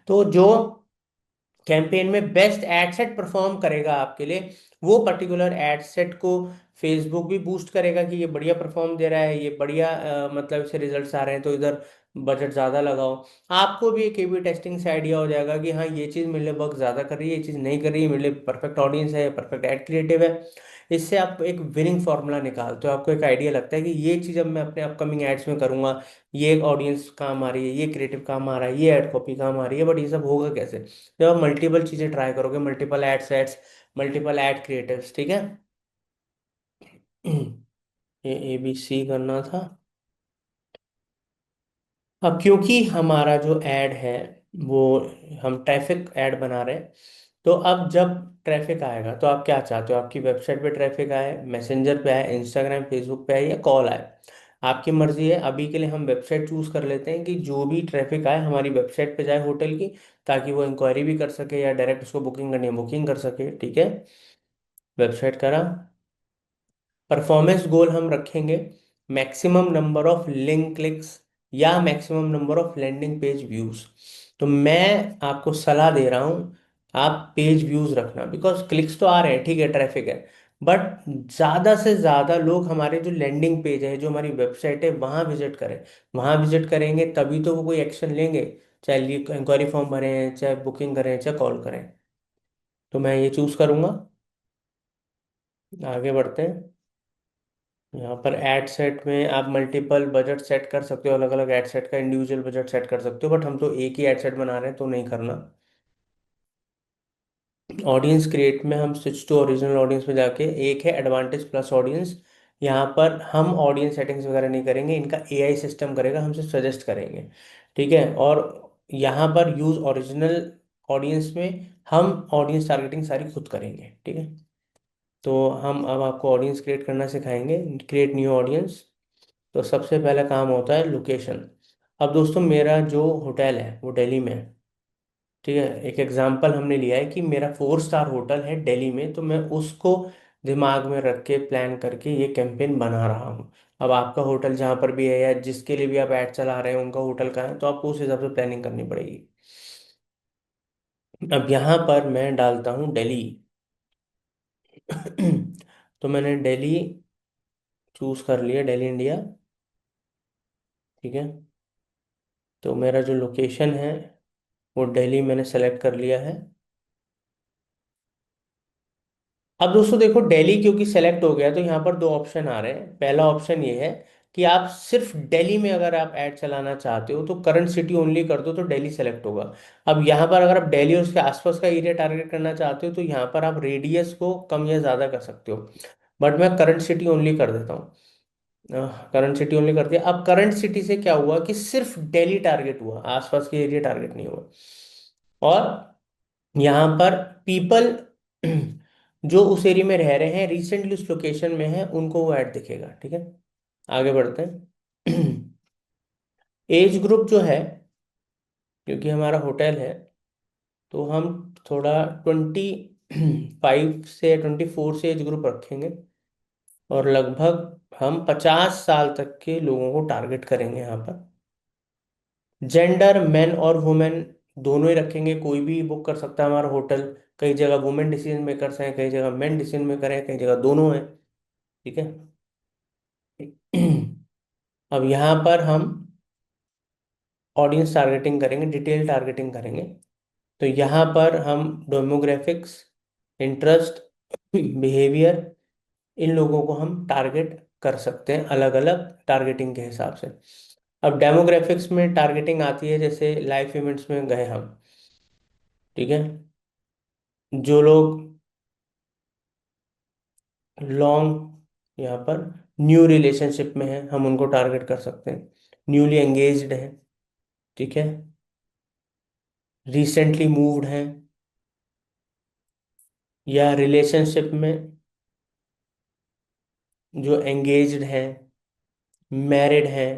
तो जो कैंपेन में बेस्ट एड सेट परफॉर्म करेगा आपके लिए, वो पर्टिकुलर एड सेट को फेसबुक भी बूस्ट करेगा कि ये बढ़िया परफॉर्म दे रहा है, ये बढ़िया मतलब इससे रिजल्ट्स आ रहे हैं, तो इधर बजट ज़्यादा लगाओ। आपको भी एक A/B टेस्टिंग से आइडिया हो जाएगा कि हाँ, ये चीज़ मेरे लिए वर्क ज़्यादा कर रही है, ये चीज़ नहीं कर रही है, मेरे लिए परफेक्ट ऑडियंस है, परफेक्ट एड क्रिएटिव है। इससे आप एक विनिंग फॉर्मूला निकालते हो, आपको एक आइडिया लगता है कि ये चीज़ अब मैं अपने अपकमिंग एड्स में करूंगा, ये ऑडियंस काम आ रही है, ये क्रिएटिव काम आ रहा है, ये एड कॉपी काम आ रही है, बट ये सब होगा कैसे? जब आप मल्टीपल चीजें ट्राई करोगे, multiple ad sets, multiple ad creatives, ठीक है। ये ABC करना था। अब क्योंकि हमारा जो ऐड है वो, हम ट्रैफिक ऐड बना रहे हैं, तो अब जब ट्रैफिक आएगा तो आप क्या चाहते हो? आपकी वेबसाइट पे ट्रैफिक आए, मैसेंजर पे आए, इंस्टाग्राम फेसबुक पे आए, या कॉल आए? आपकी मर्जी है। अभी के लिए हम वेबसाइट चूज कर लेते हैं, कि जो भी ट्रैफिक आए हमारी वेबसाइट पे जाए होटल की, ताकि वो इंक्वायरी भी कर सके, या डायरेक्ट उसको बुकिंग करनी है बुकिंग कर सके, ठीक है। वेबसाइट करा। परफॉर्मेंस गोल हम रखेंगे maximum number of link clicks, या maximum number of landing page views. तो मैं आपको सलाह दे रहा हूँ, आप पेज व्यूज रखना, बिकॉज क्लिक्स तो आ रहे हैं, ठीक है, ट्रैफिक है, बट ज़्यादा से ज़्यादा लोग हमारे जो लैंडिंग पेज है, जो हमारी वेबसाइट है, वहाँ विजिट करें। वहाँ विजिट करेंगे तभी तो वो कोई एक्शन लेंगे, चाहे इंक्वायरी फॉर्म भरें, चाहे बुकिंग करें, चाहे कॉल करें। तो मैं ये चूज करूंगा। आगे बढ़ते हैं। यहाँ पर एड सेट में आप मल्टीपल बजट सेट कर सकते हो, अलग अलग एड सेट का इंडिविजुअल बजट सेट कर सकते हो, बट हम तो एक ही एड सेट बना रहे हैं, तो नहीं करना। ऑडियंस क्रिएट में हम स्विच टू ओरिजिनल ऑडियंस में जाके, एक है एडवांटेज प्लस ऑडियंस, यहाँ पर हम ऑडियंस सेटिंग्स वगैरह नहीं करेंगे, इनका AI सिस्टम करेगा, हमसे सजेस्ट करेंगे, ठीक है। और यहाँ पर यूज ओरिजिनल ऑडियंस में हम ऑडियंस टारगेटिंग सारी खुद करेंगे, ठीक है। तो हम अब आपको ऑडियंस क्रिएट करना सिखाएंगे, क्रिएट न्यू ऑडियंस। तो सबसे पहला काम होता है लोकेशन। अब दोस्तों मेरा जो होटल है वो दिल्ली में है, ठीक है। एक एग्जांपल हमने लिया है कि मेरा 4 स्टार होटल है दिल्ली में, तो मैं उसको दिमाग में रख के प्लान करके ये कैंपेन बना रहा हूँ। अब आपका होटल जहाँ पर भी है, या जिसके लिए भी आप ऐड चला रहे हैं, उनका होटल कहाँ है, तो आपको उस हिसाब से प्लानिंग करनी पड़ेगी। अब यहाँ पर मैं डालता हूँ दिल्ली। तो मैंने दिल्ली चूज कर लिया, दिल्ली इंडिया, ठीक है। तो मेरा जो लोकेशन है वो दिल्ली मैंने सेलेक्ट कर लिया है। अब दोस्तों देखो, दिल्ली क्योंकि सेलेक्ट हो गया, तो यहाँ पर दो ऑप्शन आ रहे हैं। पहला ऑप्शन ये है कि आप सिर्फ दिल्ली में अगर आप ऐड चलाना चाहते हो तो करंट सिटी ओनली कर दो तो दिल्ली सेलेक्ट होगा। अब यहाँ पर अगर आप दिल्ली और उसके आसपास का एरिया टारगेट करना चाहते हो तो यहाँ पर आप रेडियस को कम या ज़्यादा कर सकते हो, बट मैं करंट सिटी ओनली कर देता हूँ। करंट सिटी ओनली कर दिया। अब करंट सिटी से क्या हुआ कि सिर्फ दिल्ली टारगेट हुआ, आसपास के एरिया टारगेट नहीं हुआ। और यहाँ पर पीपल जो उस एरिया में रह रहे हैं, रिसेंटली उस लोकेशन में है, उनको वो ऐड दिखेगा। ठीक है, आगे बढ़ते हैं। एज ग्रुप जो है, क्योंकि हमारा होटल है, तो हम थोड़ा 25 से 24 से एज ग्रुप रखेंगे, और लगभग हम 50 साल तक के लोगों को टारगेट करेंगे यहाँ पर। जेंडर मेन और वुमेन दोनों ही रखेंगे, कोई भी बुक कर सकता है हमारा होटल। कई जगह वुमेन डिसीजन मेकर्स हैं, कई जगह मेन डिसीजन मेकर हैं, कई जगह दोनों हैं। ठीक है। अब यहाँ पर हम ऑडियंस टारगेटिंग करेंगे, डिटेल टारगेटिंग करेंगे। तो यहाँ पर हम डेमोग्राफिक्स, इंटरेस्ट, बिहेवियर, इन लोगों को हम टारगेट कर सकते हैं अलग अलग टारगेटिंग के हिसाब से। अब डेमोग्राफिक्स में टारगेटिंग आती है, जैसे लाइफ इवेंट्स में गए हम, ठीक है, जो लोग लॉन्ग यहाँ पर न्यू रिलेशनशिप में है, हम उनको टारगेट कर सकते हैं। न्यूली एंगेज्ड है, ठीक है, रिसेंटली मूव्ड है, या रिलेशनशिप में जो एंगेज्ड है, मैरिड है,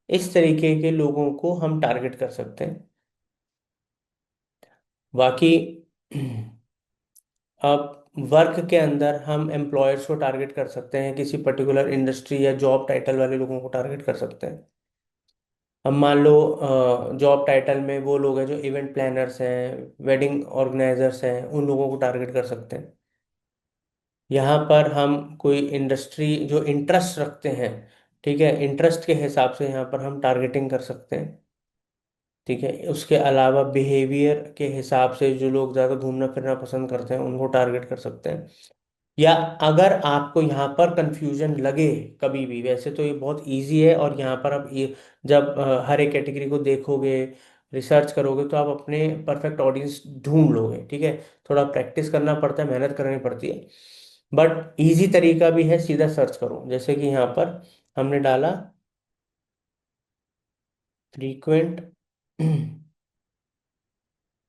इस तरीके के लोगों को हम टारगेट कर सकते हैं। बाकी अब वर्क के अंदर हम एम्प्लॉयर्स को टारगेट कर सकते हैं, किसी पर्टिकुलर इंडस्ट्री या जॉब टाइटल वाले लोगों को टारगेट कर सकते हैं। अब मान लो जॉब टाइटल में वो लोग हैं जो इवेंट प्लानर्स हैं, वेडिंग ऑर्गेनाइजर्स हैं, उन लोगों को टारगेट कर सकते हैं। यहाँ पर हम कोई इंडस्ट्री जो इंटरेस्ट रखते हैं, ठीक है, इंटरेस्ट के हिसाब से यहाँ पर हम टारगेटिंग कर सकते हैं। ठीक है, उसके अलावा बिहेवियर के हिसाब से जो लोग ज़्यादा घूमना फिरना पसंद करते हैं उनको टारगेट कर सकते हैं। या अगर आपको यहाँ पर कंफ्यूजन लगे कभी भी, वैसे तो ये बहुत इजी है, और यहाँ पर आप ये जब हर एक कैटेगरी को देखोगे, रिसर्च करोगे, तो आप अपने परफेक्ट ऑडियंस ढूंढ लोगे। ठीक है, थोड़ा प्रैक्टिस करना पड़ता है, मेहनत करनी पड़ती है, बट इजी तरीका भी है, सीधा सर्च करो। जैसे कि यहाँ पर हमने डाला फ्रीक्वेंट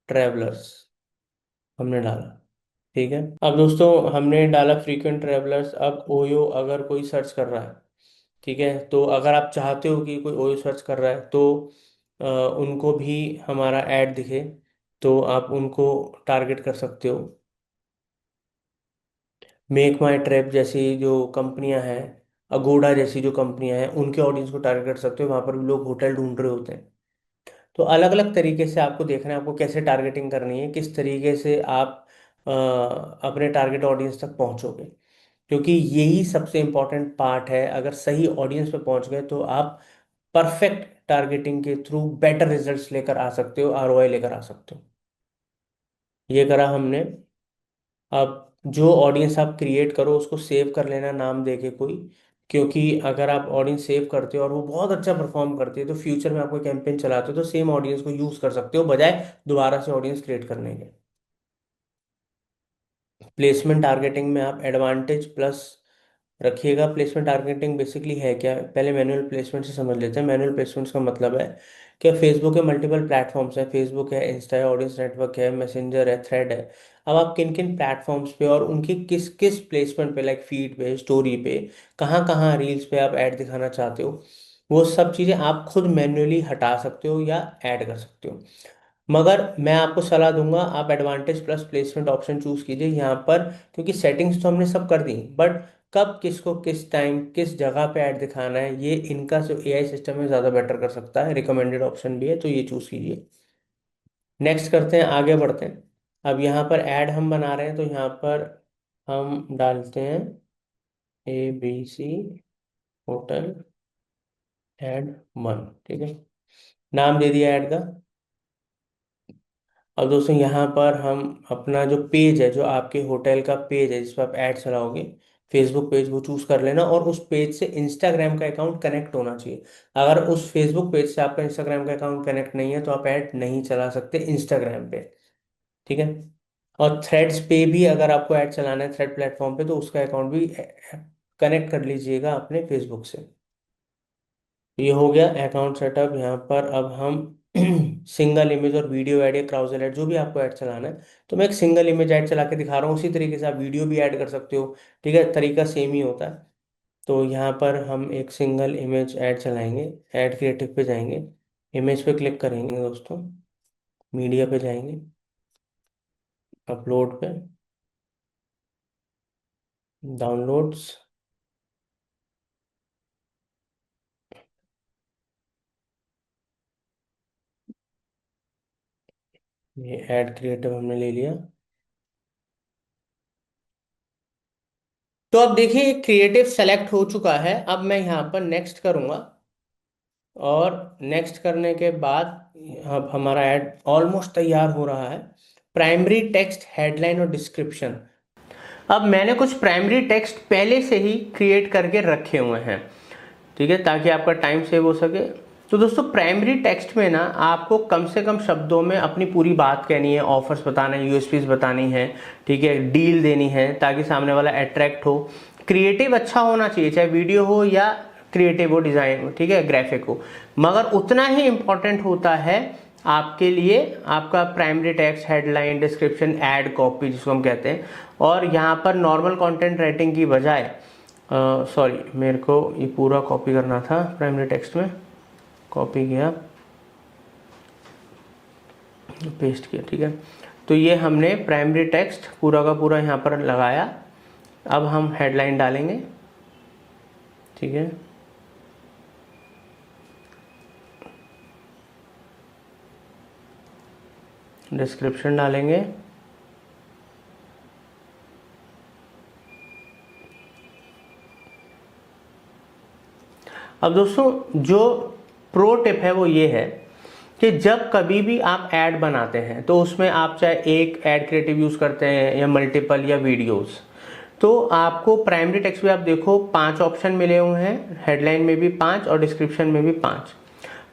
ट्रेवलर्स, हमने डाला। ठीक है, अब दोस्तों हमने डाला फ्रीक्वेंट ट्रेवलर्स। अब ओयो अगर कोई सर्च कर रहा है, ठीक है, तो अगर आप चाहते हो कि कोई ओयो सर्च कर रहा है तो उनको भी हमारा ऐड दिखे, तो आप उनको टारगेट कर सकते हो। मेक माई ट्रिप जैसी जो कंपनियां हैं, अगोडा जैसी जो कंपनियां हैं, उनके ऑडियंस को टारगेट कर सकते हो, वहाँ पर भी लोग होटल ढूंढ रहे होते हैं। तो अलग अलग तरीके से आपको देखना है, आपको कैसे टारगेटिंग करनी है, किस तरीके से आप अपने टारगेट ऑडियंस तक पहुंचोगे, क्योंकि यही सबसे इम्पोर्टेंट पार्ट है। अगर सही ऑडियंस पे पहुंच गए तो आप परफेक्ट टारगेटिंग के थ्रू बेटर रिजल्ट्स लेकर आ सकते हो, आरओआई लेकर आ सकते हो। ये करा हमने। अब जो ऑडियंस आप क्रिएट करो उसको सेव कर लेना नाम देके कोई, क्योंकि अगर आप ऑडियंस सेव करते हो और वो बहुत अच्छा परफॉर्म करती है, तो फ्यूचर में आपको कैंपेन चलाते हो तो सेम ऑडियंस को यूज कर सकते हो, बजाय दोबारा से ऑडियंस क्रिएट करने के। प्लेसमेंट टारगेटिंग में आप एडवांटेज प्लस रखिएगा। प्लेसमेंट टारगेटिंग बेसिकली है क्या, पहले मैनुअल प्लेसमेंट से समझ लेते हैं। मैनुअल प्लेसमेंट्स का मतलब है कि फेसबुक के मल्टीपल प्लेटफॉर्म्स है, फेसबुक है, इंस्टा है, ऑडियंस नेटवर्क है, मैसेंजर है, थ्रेड है। अब आप किन किन प्लेटफॉर्म्स पे और उनकी किस किस प्लेसमेंट पे, लाइक फीड पे, स्टोरी पे, कहाँ कहाँ रील्स पे आप ऐड दिखाना चाहते हो, वो सब चीज़ें आप खुद मैन्युअली हटा सकते हो या ऐड कर सकते हो। मगर मैं आपको सलाह दूंगा आप advantage plus placement option choose कीजिए यहाँ पर, क्योंकि सेटिंग्स तो हमने सब कर दी, बट कब किसको किस टाइम किस जगह पे ऐड दिखाना है, ये इनका जो एआई सिस्टम है ज़्यादा बेटर कर सकता है। रिकमेंडेड ऑप्शन भी है, तो ये चूज कीजिए। नेक्स्ट करते हैं, आगे बढ़ते हैं। अब यहाँ पर ऐड हम बना रहे हैं, तो यहाँ पर हम डालते हैं ABC होटल ऐड 1। ठीक है, नाम दे दिया ऐड का। अब दोस्तों यहाँ पर हम अपना जो पेज है, जो आपके होटल का पेज है जिस पर आप ऐड चलाओगे, फेसबुक पेज वो चूज कर लेना, और उस पेज से इंस्टाग्राम का अकाउंट कनेक्ट होना चाहिए। अगर उस फेसबुक पेज से आपका इंस्टाग्राम का अकाउंट कनेक्ट नहीं है तो आप ऐड नहीं चला सकते इंस्टाग्राम पे, ठीक है। और थ्रेड्स पे भी अगर आपको ऐड चलाना है थ्रेड प्लेटफॉर्म पे, तो उसका अकाउंट भी कनेक्ट कर लीजिएगा अपने फेसबुक से। ये हो गया अकाउंट सेटअप। यहाँ पर अब हम सिंगल इमेज और वीडियो ऐड या क्राउजल ऐड, जो भी आपको ऐड चलाना है, तो मैं एक सिंगल इमेज ऐड चला के दिखा रहा हूँ। उसी तरीके से आप वीडियो भी ऐड कर सकते हो, ठीक है, तरीका सेम ही होता है। तो यहाँ पर हम एक सिंगल इमेज ऐड चलाएंगे। ऐड क्रिएटिव पे जाएंगे, इमेज पे क्लिक करेंगे दोस्तों, मीडिया पे जाएंगे, अपलोड पे, डाउनलोड्स, ये ऐड क्रिएटिव हमने ले लिया। तो अब देखिए क्रिएटिव सेलेक्ट हो चुका है। अब मैं यहाँ पर नेक्स्ट करूँगा, और नेक्स्ट करने के बाद अब हमारा ऐड ऑलमोस्ट तैयार हो रहा है। प्राइमरी टेक्स्ट, हेडलाइन और डिस्क्रिप्शन। अब मैंने कुछ प्राइमरी टेक्स्ट पहले से ही क्रिएट करके रखे हुए हैं, ठीक है, ताकि आपका टाइम सेव हो सके। तो दोस्तों प्राइमरी टेक्स्ट में ना आपको कम से कम शब्दों में अपनी पूरी बात कहनी है, ऑफर्स बताना है, यूएसपीज बतानी है, ठीक है, डील देनी है, ताकि सामने वाला अट्रैक्ट हो। क्रिएटिव अच्छा होना चाहिए, चाहे वीडियो हो या क्रिएटिव हो, डिजाइन, ठीक है, ग्राफिक हो, मगर उतना ही इंपॉर्टेंट होता है आपके लिए आपका primary text, headline, description, ad copy जिसको हम कहते हैं। और यहाँ पर नॉर्मल कंटेंट राइटिंग की बजाय, सॉरी मेरे को ये पूरा कॉपी करना था, प्राइमरी टेक्स्ट में कॉपी किया, पेस्ट किया, ठीक है। तो ये हमने प्राइमरी टेक्स्ट पूरा का पूरा यहाँ पर लगाया। अब हम हेडलाइन डालेंगे, ठीक है, डिस्क्रिप्शन डालेंगे, अब दोस्तों जो प्रो टिप है वो ये है कि जब कभी भी आप ऐड बनाते हैं तो उसमें आप चाहे एक ऐड क्रिएटिव यूज करते हैं या मल्टीपल या वीडियोस, तो आपको प्राइमरी टेक्स्ट में आप देखो 5 ऑप्शन मिले हुए हैं, हेडलाइन में भी 5 और डिस्क्रिप्शन में भी 5।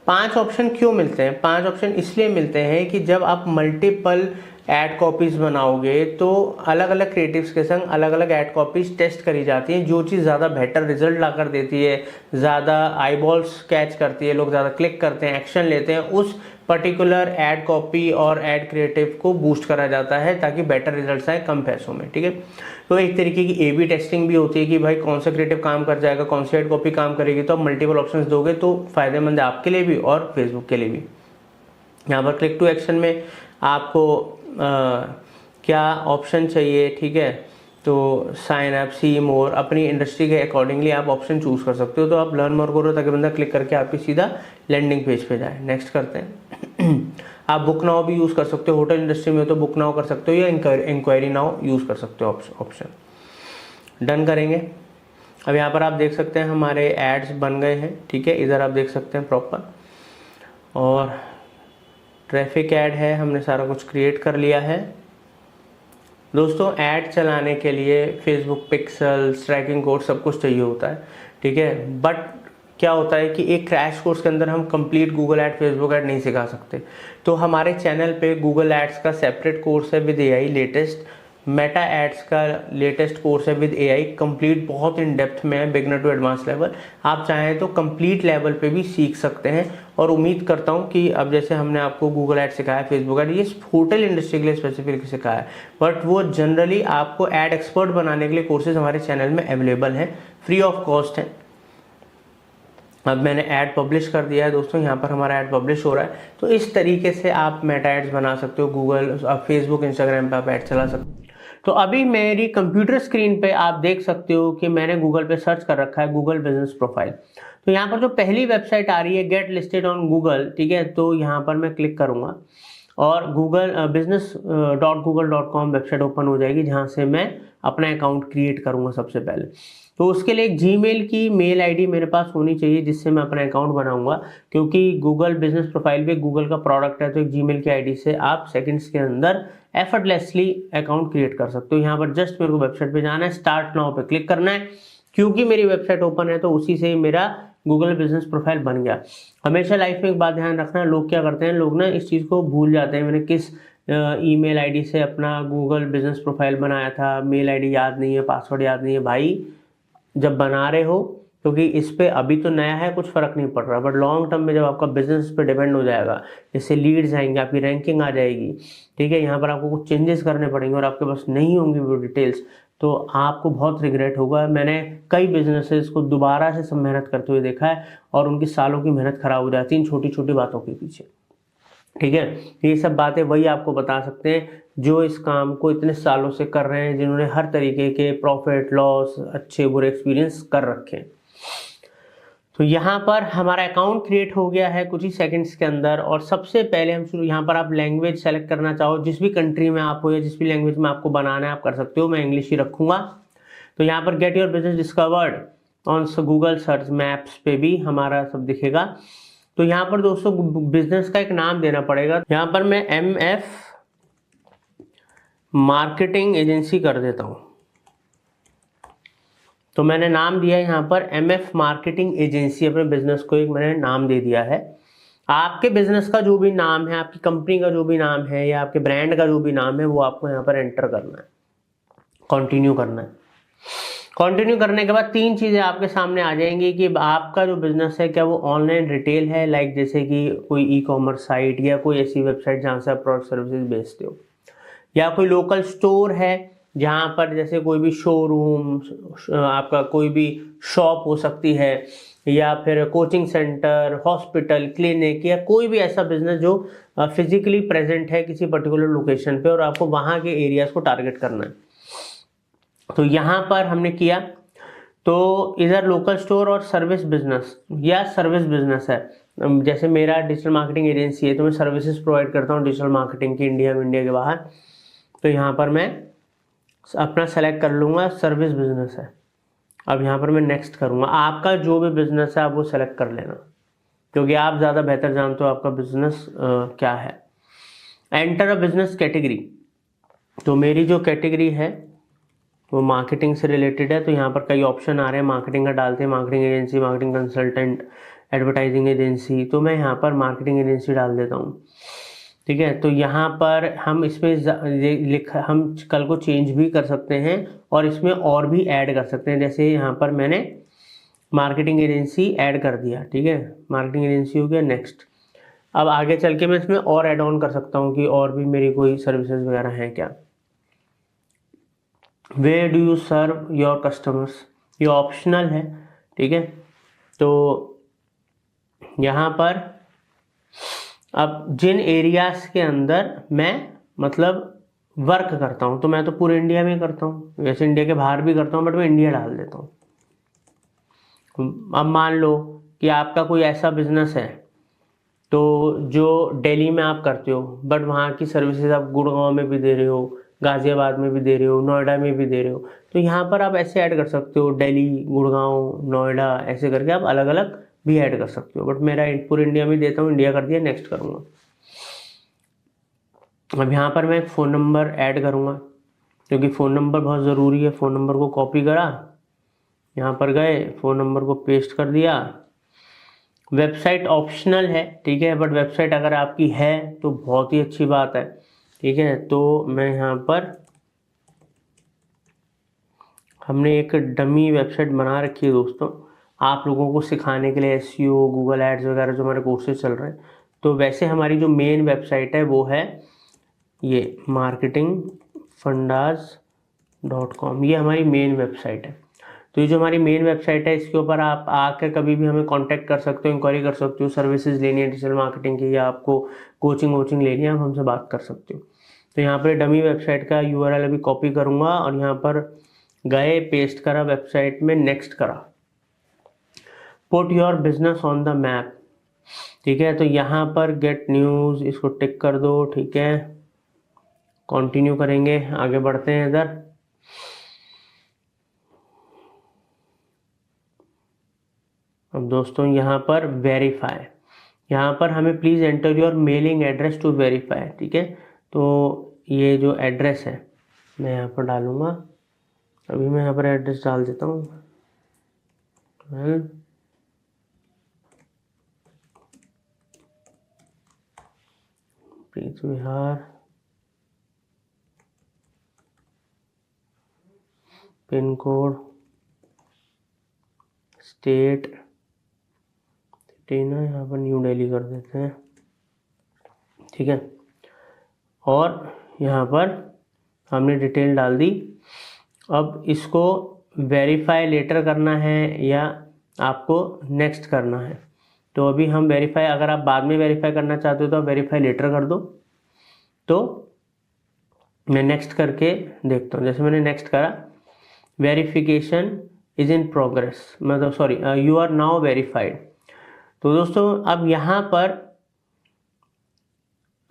5 ऑप्शन क्यों मिलते हैं? 5 ऑप्शन इसलिए मिलते हैं कि जब आप मल्टीपल ऐड कॉपीज बनाओगे तो अलग अलग क्रिएटिव्स के संग अलग अलग ऐड कॉपीज टेस्ट करी जाती हैं। जो चीज़ ज़्यादा बेटर रिजल्ट ला कर देती है, ज़्यादा आई बॉल्स कैच करती है, लोग ज़्यादा क्लिक करते हैं, एक्शन लेते हैं, उस पर्टिकुलर ऐड कॉपी और ऐड क्रिएटिव को बूस्ट करा जाता है ताकि बेटर रिजल्ट्स आए कम पैसों में, ठीक है। तो एक तरीके की ए बी टेस्टिंग भी होती है कि भाई कौन सा क्रिएटिव काम कर जाएगा, कौन सी ऐड कॉपी काम करेगी। तो आप मल्टीपल ऑप्शंस दोगे तो फायदेमंद है आपके लिए भी और फेसबुक के लिए भी। यहाँ पर क्लिक टू एक्शन में आपको क्या ऑप्शन चाहिए, ठीक है, तो साइन अप, सी मोर, अपनी इंडस्ट्री के अकॉर्डिंगली आप ऑप्शन चूज कर सकते हो। तो आप लर्न मोर करो ताकि बंदा क्लिक करके आपकी सीधा लैंडिंग पेज पे जाए। नेक्स्ट करते हैं। आप बुक नाउ भी यूज कर सकते हो, होटल इंडस्ट्री में हो तो बुक नाउ कर सकते हो या इंक्वायरी नाउ यूज कर सकते हो ऑप्शन। डन करेंगे। अब यहाँ पर आप देख सकते हैं हमारे एड्स बन गए हैं, ठीक है, इधर आप देख सकते हैं प्रॉपर, और ट्रैफिक ऐड है, हमने सारा कुछ क्रिएट कर लिया है। दोस्तों ऐड चलाने के लिए फेसबुक पिक्सेल्स, ट्रैकिंग कोड सब कुछ चाहिए होता है, ठीक है, बट क्या होता है कि एक क्रैश कोर्स के अंदर हम complete Google ad, Facebook ad नहीं सिखा सकते। तो हमारे चैनल पे गूगल एड्स का सेपरेट कोर्स है with AI latest, Meta ads का लेटेस्ट कोर्स है विद एआई कंप्लीट, बहुत इन डेप्थ में है, बिगनर टू एडवांस लेवल। आप चाहें तो कंप्लीट लेवल पे भी सीख सकते हैं। और उम्मीद करता हूं कि अब जैसे हमने आपको गूगल ऐड सिखाया, फेसबुक ऐड, ये होटल इंडस्ट्री के लिए स्पेसिफिकली सिखाया है, बट वो जनरली आपको ऐड एक्सपर्ट बनाने के लिए कोर्सेज हमारे चैनल में अवेलेबल हैं, फ्री ऑफ कॉस्ट है। अब मैंने ऐड पब्लिश कर दिया है दोस्तों, यहाँ पर हमारा ऐड पब्लिश हो रहा है। तो इस तरीके से आप मेटा एड्स बना सकते हो, गूगल, फेसबुक, इंस्टाग्राम पे आप ऐड चला सकते हो। तो अभी मेरी कंप्यूटर स्क्रीन पे आप देख सकते हो कि मैंने गूगल पे सर्च कर रखा है गूगल बिजनेस प्रोफाइल। तो यहाँ पर जो पहली वेबसाइट आ रही है गेट लिस्टेड ऑन गूगल, ठीक है, तो यहाँ पर मैं क्लिक करूंगा और business.google.com वेबसाइट ओपन हो जाएगी जहाँ से मैं अपना अकाउंट क्रिएट करूँगा सबसे पहले। तो उसके लिए एक जीमेल की मेल आईडी मेरे पास होनी चाहिए जिससे मैं अपना अकाउंट बनाऊंगा, क्योंकि गूगल बिजनेस प्रोफाइल भी गूगल का प्रोडक्ट है। तो एक जीमेल की आईडी से आप सेकंड्स के अंदर एफर्टलेसली अकाउंट क्रिएट कर सकते हो। यहाँ पर जस्ट मेरे को वेबसाइट पे जाना है, स्टार्ट नाउ पे क्लिक करना है। क्योंकि मेरी वेबसाइट ओपन है तो उसी से ही मेरा गूगल बिजनेस प्रोफाइल बन गया। हमेशा लाइफ में एक बात ध्यान रखना, लोग क्या करते हैं, लोग ना इस चीज़ को भूल जाते हैं, मैंने किस ईमेल आईडी से अपना गूगल बिजनेस प्रोफाइल बनाया था, मेल आईडी याद नहीं है, पासवर्ड याद नहीं है। भाई जब बना रहे हो, क्योंकि इस पे अभी तो नया है, कुछ फर्क नहीं पड़ रहा, बट लॉन्ग टर्म में जब आपका बिजनेस पे डिपेंड हो जाएगा, जैसे लीड्स आएंगे, आपकी रैंकिंग आ जाएगी, ठीक है, यहाँ पर आपको कुछ चेंजेस करने पड़ेंगे और आपके पास नहीं होंगी वो डिटेल्स, तो आपको बहुत रिग्रेट होगा। मैंने कई बिजनेसेस को दोबारा से सब मेहनत करते हुए देखा है और उनकी सालों की मेहनत खराब हो जाती है इन छोटी छोटी बातों के पीछे, ठीक है। ये सब बातें वही आपको बता सकते हैं जो इस काम को इतने सालों से कर रहे हैं, जिन्होंने हर तरीके के प्रॉफिट लॉस अच्छे बुरे एक्सपीरियंस कर रखे हैं। तो यहाँ पर हमारा अकाउंट क्रिएट हो गया है कुछ ही सेकंड्स के अंदर। और सबसे पहले हम शुरू, यहाँ पर आप लैंग्वेज सेलेक्ट करना चाहो, जिस भी कंट्री में आप हो या जिस भी लैंग्वेज में आपको बनाना है आप कर सकते हो। मैं इंग्लिश ही रखूँगा। तो यहाँ पर get your business discovered on Google search maps पे भी हमारा सब दिखेगा। तो यहाँ पर दोस्तों बिजनेस का एक नाम देना पड़ेगा। यहाँ पर मैं MF मार्केटिंग एजेंसी कर देता हूँ। तो मैंने नाम दिया यहाँ पर MF मार्केटिंग एजेंसी, अपने बिजनेस को एक मैंने नाम दे दिया है। आपके बिजनेस का जो भी नाम है, आपकी कंपनी का जो भी नाम है या आपके ब्रांड का जो भी नाम है, वो आपको यहाँ पर एंटर करना है, कंटिन्यू करना है। कंटिन्यू करने के बाद तीन चीज़ें आपके सामने आ जाएंगी कि आपका जो बिजनेस है क्या वो ऑनलाइन रिटेल है, लाइक जैसे कि कोई ई-कॉमर्स साइट या कोई ऐसी वेबसाइट जहाँ से आप प्रोडक्ट सर्विसेज बेचते हो, या कोई लोकल स्टोर है जहाँ पर जैसे कोई भी शोरूम, आपका कोई भी शॉप हो सकती है, या फिर कोचिंग सेंटर, हॉस्पिटल, क्लिनिक, या कोई भी ऐसा बिजनेस जो फिजिकली प्रेजेंट है किसी पर्टिकुलर लोकेशन पे और आपको वहाँ के एरियाज को टारगेट करना है। तो यहाँ पर हमने किया, तो इधर लोकल स्टोर और सर्विस बिजनेस या सर्विस बिजनेस है। जैसे मेरा डिजिटल मार्केटिंग एजेंसी है तो मैं सर्विसेज प्रोवाइड करता हूँ डिजिटल मार्केटिंग की, इंडिया के बाहर। तो यहाँ पर मैं अपना सेलेक्ट कर लूँगा, सर्विस बिजनेस है। अब यहाँ पर मैं नेक्स्ट करूँगा। आपका जो भी बिजनेस है आप वो सेलेक्ट कर लेना, क्योंकि आप ज़्यादा बेहतर जानते हो आपका बिजनेस क्या है। एंटर अ बिजनेस कैटेगरी, तो मेरी जो कैटेगरी है वो मार्केटिंग से रिलेटेड है। तो यहाँ पर कई ऑप्शन आ रहे हैं, मार्केटिंग का डालते हैं, marketing agency, marketing consultant, advertising agency. तो मैं यहाँ पर मार्केटिंग एजेंसी डाल देता हूँ, ठीक है। तो यहाँ पर हम इसमें हम कल को चेंज भी कर सकते हैं और इसमें और भी ऐड कर सकते हैं। जैसे यहाँ पर मैंने मार्केटिंग एजेंसी ऐड कर दिया, ठीक है, मार्केटिंग एजेंसी हो गया। नेक्स्ट, अब आगे चल के मैं इसमें और ऐड ऑन कर सकता हूँ कि और भी मेरी कोई सर्विसेज वगैरह हैं क्या। Where do you serve your customers, ये ऑप्शनल है, ठीक है। तो यहाँ पर अब जिन एरियाज के अंदर मैं मतलब वर्क करता हूँ, तो मैं तो पूरे इंडिया में करता हूँ, वैसे इंडिया के बाहर भी करता हूँ, बट मैं इंडिया डाल देता हूँ। अब मान लो कि आपका कोई ऐसा बिजनेस है तो जो दिल्ली में आप करते हो, बट वहाँ की सर्विसेज आप गुड़गांव में भी दे रहे हो, गाजियाबाद में भी दे रहे हो, नोएडा में भी दे रहे हो। तो यहाँ पर आप ऐसे ऐड कर सकते हो, दिल्ली, गुड़गांव, नोएडा, ऐसे करके आप अलग अलग भी ऐड कर सकते हो। बट मेरा पूरे इंडिया में देता हूँ, इंडिया कर दिया, नेक्स्ट करूँगा। अब यहाँ पर मैं एक फ़ोन नंबर ऐड करूँगा, क्योंकि फ़ोन नंबर बहुत ज़रूरी है। फ़ोन नंबर को कॉपी करा, यहाँ पर गए, फ़ोन नंबर को पेस्ट कर दिया। वेबसाइट ऑप्शनल है, ठीक है, बट वेबसाइट अगर आपकी है तो बहुत ही अच्छी बात है, ठीक है। तो मैं यहाँ पर, हमने एक डमी वेबसाइट बना रखी है दोस्तों आप लोगों को सिखाने के लिए, SEO, गूगल एड्स वगैरह जो हमारे कोर्सेज चल रहे हैं। तो वैसे हमारी जो मेन वेबसाइट है वो है ये marketingfundas.com, ये हमारी मेन वेबसाइट है। तो ये जो हमारी मेन वेबसाइट है, इसके ऊपर आप आकर कभी भी हमें कांटेक्ट कर सकते हो, इंक्वायरी कर सकते हो, सर्विसेज लेनी है डिजिटल मार्केटिंग की, या आपको कोचिंग लेनी है, आप हमसे बात कर सकते हो। तो यहाँ पर डमी वेबसाइट का URL अभी कॉपी करूँगा और यहाँ पर गए, पेस्ट करा वेबसाइट में, नेक्स्ट करा। Put your business on the map, ठीक है, तो यहाँ पर गेट न्यूज़ इसको टिक कर दो। ठीक है, कंटिन्यू करेंगे, आगे बढ़ते हैं इधर। अब दोस्तों यहाँ पर वेरीफाई, यहाँ पर हमें please enter your mailing address to verify. ठीक है, तो ये जो एड्रेस है मैं यहाँ पर डालूँगा। अभी मैं यहाँ पर एड्रेस डाल देता हूँ। Please Bihar, pin code, state, city ना यहाँ पर न्यू दिल्ली कर देते हैं। ठीक है, और यहाँ पर हमने डिटेल डाल दी। अब इसको वेरीफाई लेटर करना है या आपको नेक्स्ट करना है? तो अभी हम वेरीफाई, अगर आप बाद में वेरीफाई करना चाहते हो तो आप वेरीफाई लेटर कर दो। तो मैं नेक्स्ट करके देखता हूँ। जैसे मैंने नेक्स्ट करा, वेरिफिकेशन इज इन प्रोग्रेस, मतलब sorry, you are now verified. तो दोस्तों अब यहाँ पर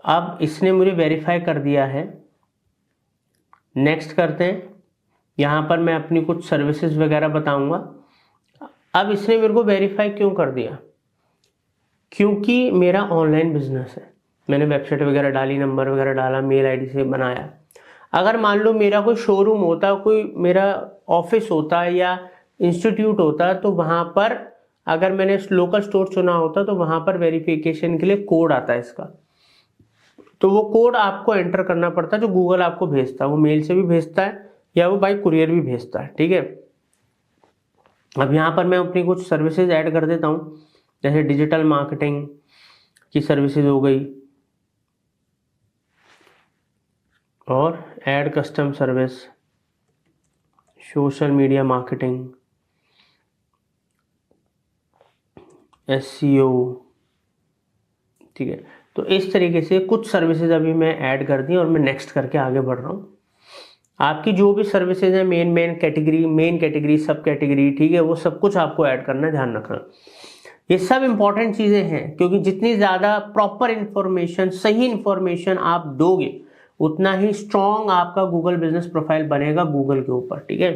अब इसने मुझे वेरीफाई कर दिया है। नेक्स्ट करते हैं। यहाँ पर मैं अपनी कुछ सर्विसेज वगैरह बताऊंगा। अब इसने मेरे को वेरीफाई क्यों कर दिया? क्योंकि मेरा ऑनलाइन बिजनेस है, मैंने वेबसाइट वगैरह डाली, नंबर वगैरह डाला, मेल आईडी से बनाया। अगर मान लो मेरा कोई शोरूम होता, कोई मेरा ऑफिस होता या इंस्टीट्यूट होता, तो वहाँ पर अगर मैंने लोकल स्टोर चुना होता तो वहाँ पर वेरिफिकेशन के लिए कोड आता है इसका। तो वो कोड आपको एंटर करना पड़ता है, जो गूगल आपको भेजता है। वो मेल से भी भेजता है या वो बाई कुरियर भी भेजता है। ठीक है, अब यहाँ पर मैं अपनी कुछ सर्विसेज ऐड कर देता हूँ, जैसे डिजिटल मार्केटिंग की सर्विसेज हो गई, और add custom service, social media marketing, SEO। ठीक है, तो इस तरीके से कुछ सर्विसेज अभी मैं ऐड कर दी और मैं नेक्स्ट करके आगे बढ़ रहा हूँ। आपकी जो भी सर्विसेज है, मेन कैटेगरी, सब कैटेगरी, ठीक है, वो सब कुछ आपको ऐड करना है, ध्यान रखना। ये सब इंपॉर्टेंट चीज़ें हैं, क्योंकि जितनी ज़्यादा प्रॉपर इंफॉर्मेशन, सही इंफॉर्मेशन आप दोगे, उतना ही स्ट्रॉन्ग आपका गूगल बिजनेस प्रोफाइल बनेगा गूगल के ऊपर। ठीक है,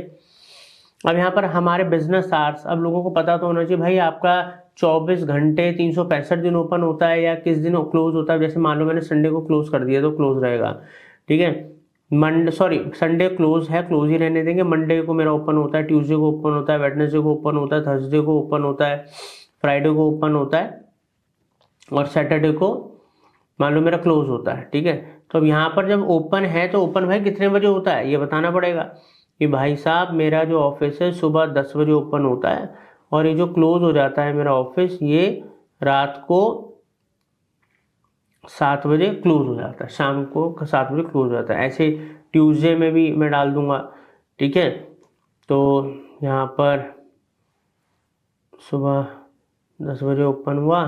अब यहाँ पर हमारे बिजनेस आवर्स, अब लोगों को पता तो होना चाहिए भाई आपका 24 घंटे 365 दिन ओपन होता है या किस दिन क्लोज होता है। जैसे मान लो मैंने संडे को क्लोज कर दिया तो क्लोज रहेगा। ठीक है, संडे क्लोज है, क्लोज ही रहने देंगे। मंडे को मेरा ओपन होता है, ट्यूसडे को ओपन होता है, वेडनेसडे को ओपन होता है, थर्सडे को ओपन होता है, फ्राइडे को ओपन होता है, और सैटरडे को मान लो मेरा क्लोज होता है। ठीक है, तो अब यहाँ पर जब ओपन है तो ओपन भाई कितने बजे होता है ये बताना पड़ेगा कि भाई साहब मेरा जो ऑफिस है सुबह 10 बजे ओपन होता है, और ये जो क्लोज हो जाता है मेरा ऑफिस, ये रात को 7 बजे क्लोज हो जाता है, शाम को 7 बजे क्लोज हो जाता है। ऐसे ट्यूसडे में भी मैं डाल दूंगा। ठीक है, तो यहाँ पर सुबह 10 बजे ओपन हुआ,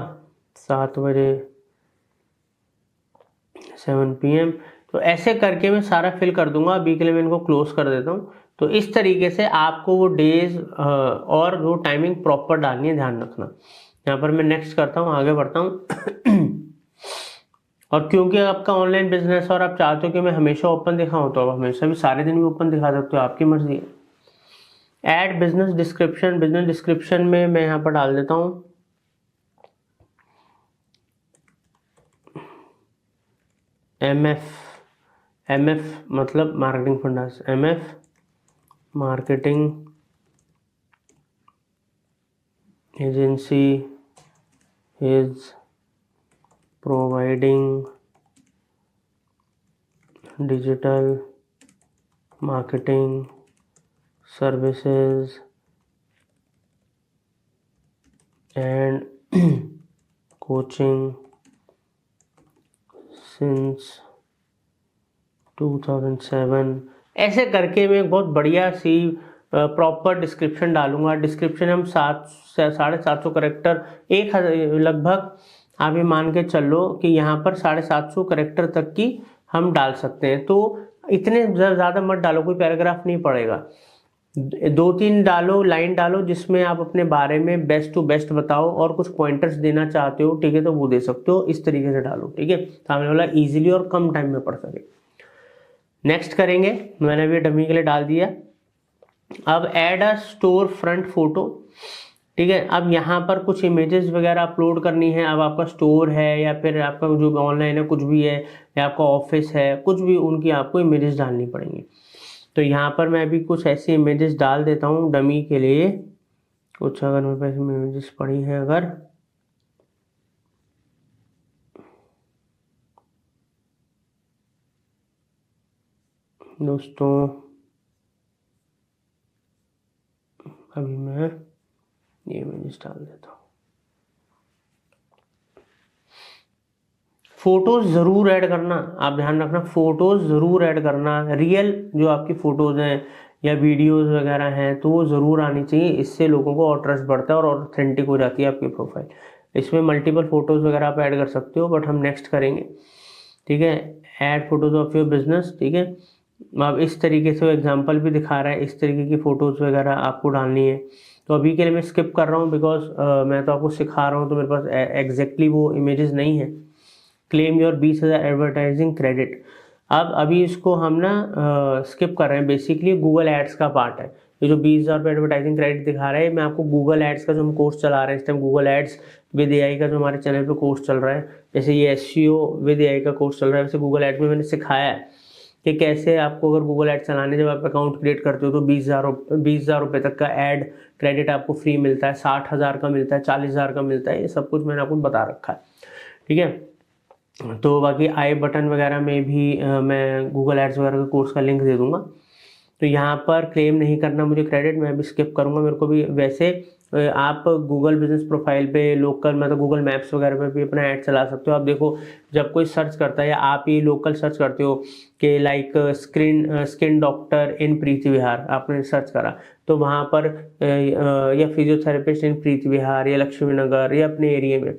7 बजे 7 PM, तो ऐसे करके मैं सारा फिल कर दूंगा। अभी के लिए मैं इनको क्लोज कर देता हूँ। तो इस तरीके से आपको वो डेज और वो टाइमिंग प्रॉपर डालनी है, ध्यान रखना। यहाँ पर मैं नेक्स्ट करता हूँ, आगे बढ़ता हूँ। और क्योंकि आपका ऑनलाइन बिजनेस और आप चाहते हो कि मैं हमेशा ओपन दिखाऊं, तो आप हमेशा भी सारे दिन भी ओपन दिखा सकते हो, आपकी मर्जी है। ऐड बिजनेस डिस्क्रिप्शन में मैं यहाँ पर डाल देता हूँ MF मतलब marketing fundas, MF marketing agency is providing digital marketing services and coaching since 2007। ऐसे करके मैं बहुत बढ़िया सी प्रॉपर डिस्क्रिप्शन डालूंगा। डिस्क्रिप्शन हम 750 करेक्टर, लगभग आप ये मान के चलो कि यहाँ पर 750 करेक्टर तक की हम डाल सकते हैं। तो इतने ज़्यादा मत डालो, कोई पैराग्राफ नहीं पड़ेगा। 2-3 डालो, लाइन डालो जिसमें आप अपने बारे में बेस्ट टू बेस्ट बताओ और कुछ पॉइंटर्स देना चाहते हो, ठीक है, तो वो दे सकते हो, इस तरीके से डालो, ठीक है, सामने वाला इजीली और कम टाइम में पढ़ सके। नेक्स्ट करेंगे, मैंने अभी डमी के लिए डाल दिया। अब ऐड अ स्टोर फ्रंट फोटो, ठीक है। अब यहाँ पर कुछ इमेजेस वगैरह अपलोड करनी है। अब आपका स्टोर है या फिर आपका जो ऑनलाइन है कुछ भी है, या आपका ऑफिस है कुछ भी, उनकी आपको इमेजेस डालनी पड़ेंगी। तो यहाँ पर मैं अभी कुछ ऐसी इमेजेस डाल देता हूँ डमी के लिए, कुछ अगर मेरे पास इमेजेस पड़ी हैं अगर, दोस्तों अभी मैं ये इमेजेस डाल देता हूँ। फोटोज ज़रूर ऐड करना, आप ध्यान रखना, फोटोज ज़रूर ऐड करना। रियल जो आपकी फ़ोटोज़ हैं या वीडियोस वगैरह हैं तो वो ज़रूर आनी चाहिए, इससे लोगों को और ट्रस्ट बढ़ता है और ऑथेंटिक हो जाती है आपकी प्रोफाइल। इसमें मल्टीपल फ़ोटोज़ वगैरह आप ऐड कर सकते हो, बट हम नेक्स्ट करेंगे, ठीक है। Add photos of your business, ठीक है। अब इस तरीके से वो एग्जाम्पल भी दिखा रहा है, इस तरीके की फ़ोटोज़ वगैरह आपको डालनी है। तो अभी के लिए मैं स्किप कर रहा हूँ बिकॉज मैं तो आपको सिखा रहा हूँ, तो मेरे पास एग्जैक्टली वो इमेजेस नहीं है। Claim your 20,000 advertising credit. अब अभी इसको हम ना स्किप कर रहे हैं, बेसिकली गूगल एड्स का पार्ट है। ये जो 20,000 रुपये एडवर्टाइजिंग क्रेडिट दिखा रहा है, मैं आपको गूगल एड्स का जो हम कोर्स चला रहे हैं इस time, Google ads with AI का जो हमारे चैनल पे कोर्स चल रहा है, जैसे ये एसईओ विद एआई का कोर्स चल रहा है, वैसे गूगल एड्स में मैंने सिखाया है कि कैसे आपको अगर गूगल एड चलाने, जब आप अकाउंट क्रिएट करते हो तो 20,000 रुपये तक का एड क्रेडिट आपको फ्री मिलता है, 60,000 का मिलता है, 40,000 का मिलता है, ये सब कुछ मैंने आपको बता रखा है, ठीक है। तो बाकी आई बटन वगैरह में भी मैं गूगल एड्स वगैरह के कोर्स का लिंक दे दूंगा। तो यहाँ पर क्लेम नहीं करना मुझे क्रेडिट, मैं भी स्किप करूँगा, मेरे को भी वैसे आप गूगल बिजनेस प्रोफाइल पे लोकल, मतलब गूगल मैप्स वगैरह पे भी अपना ऐड चला सकते हो। आप देखो जब कोई सर्च करता है या आप ये लोकल सर्च करते हो कि लाइक स्किन डॉक्टर इन प्रीति विहार, आपने सर्च करा तो वहाँ पर या फिजियोथेरेपिस्ट इन प्रीति विहार या लक्ष्मी नगर या अपने एरिया में,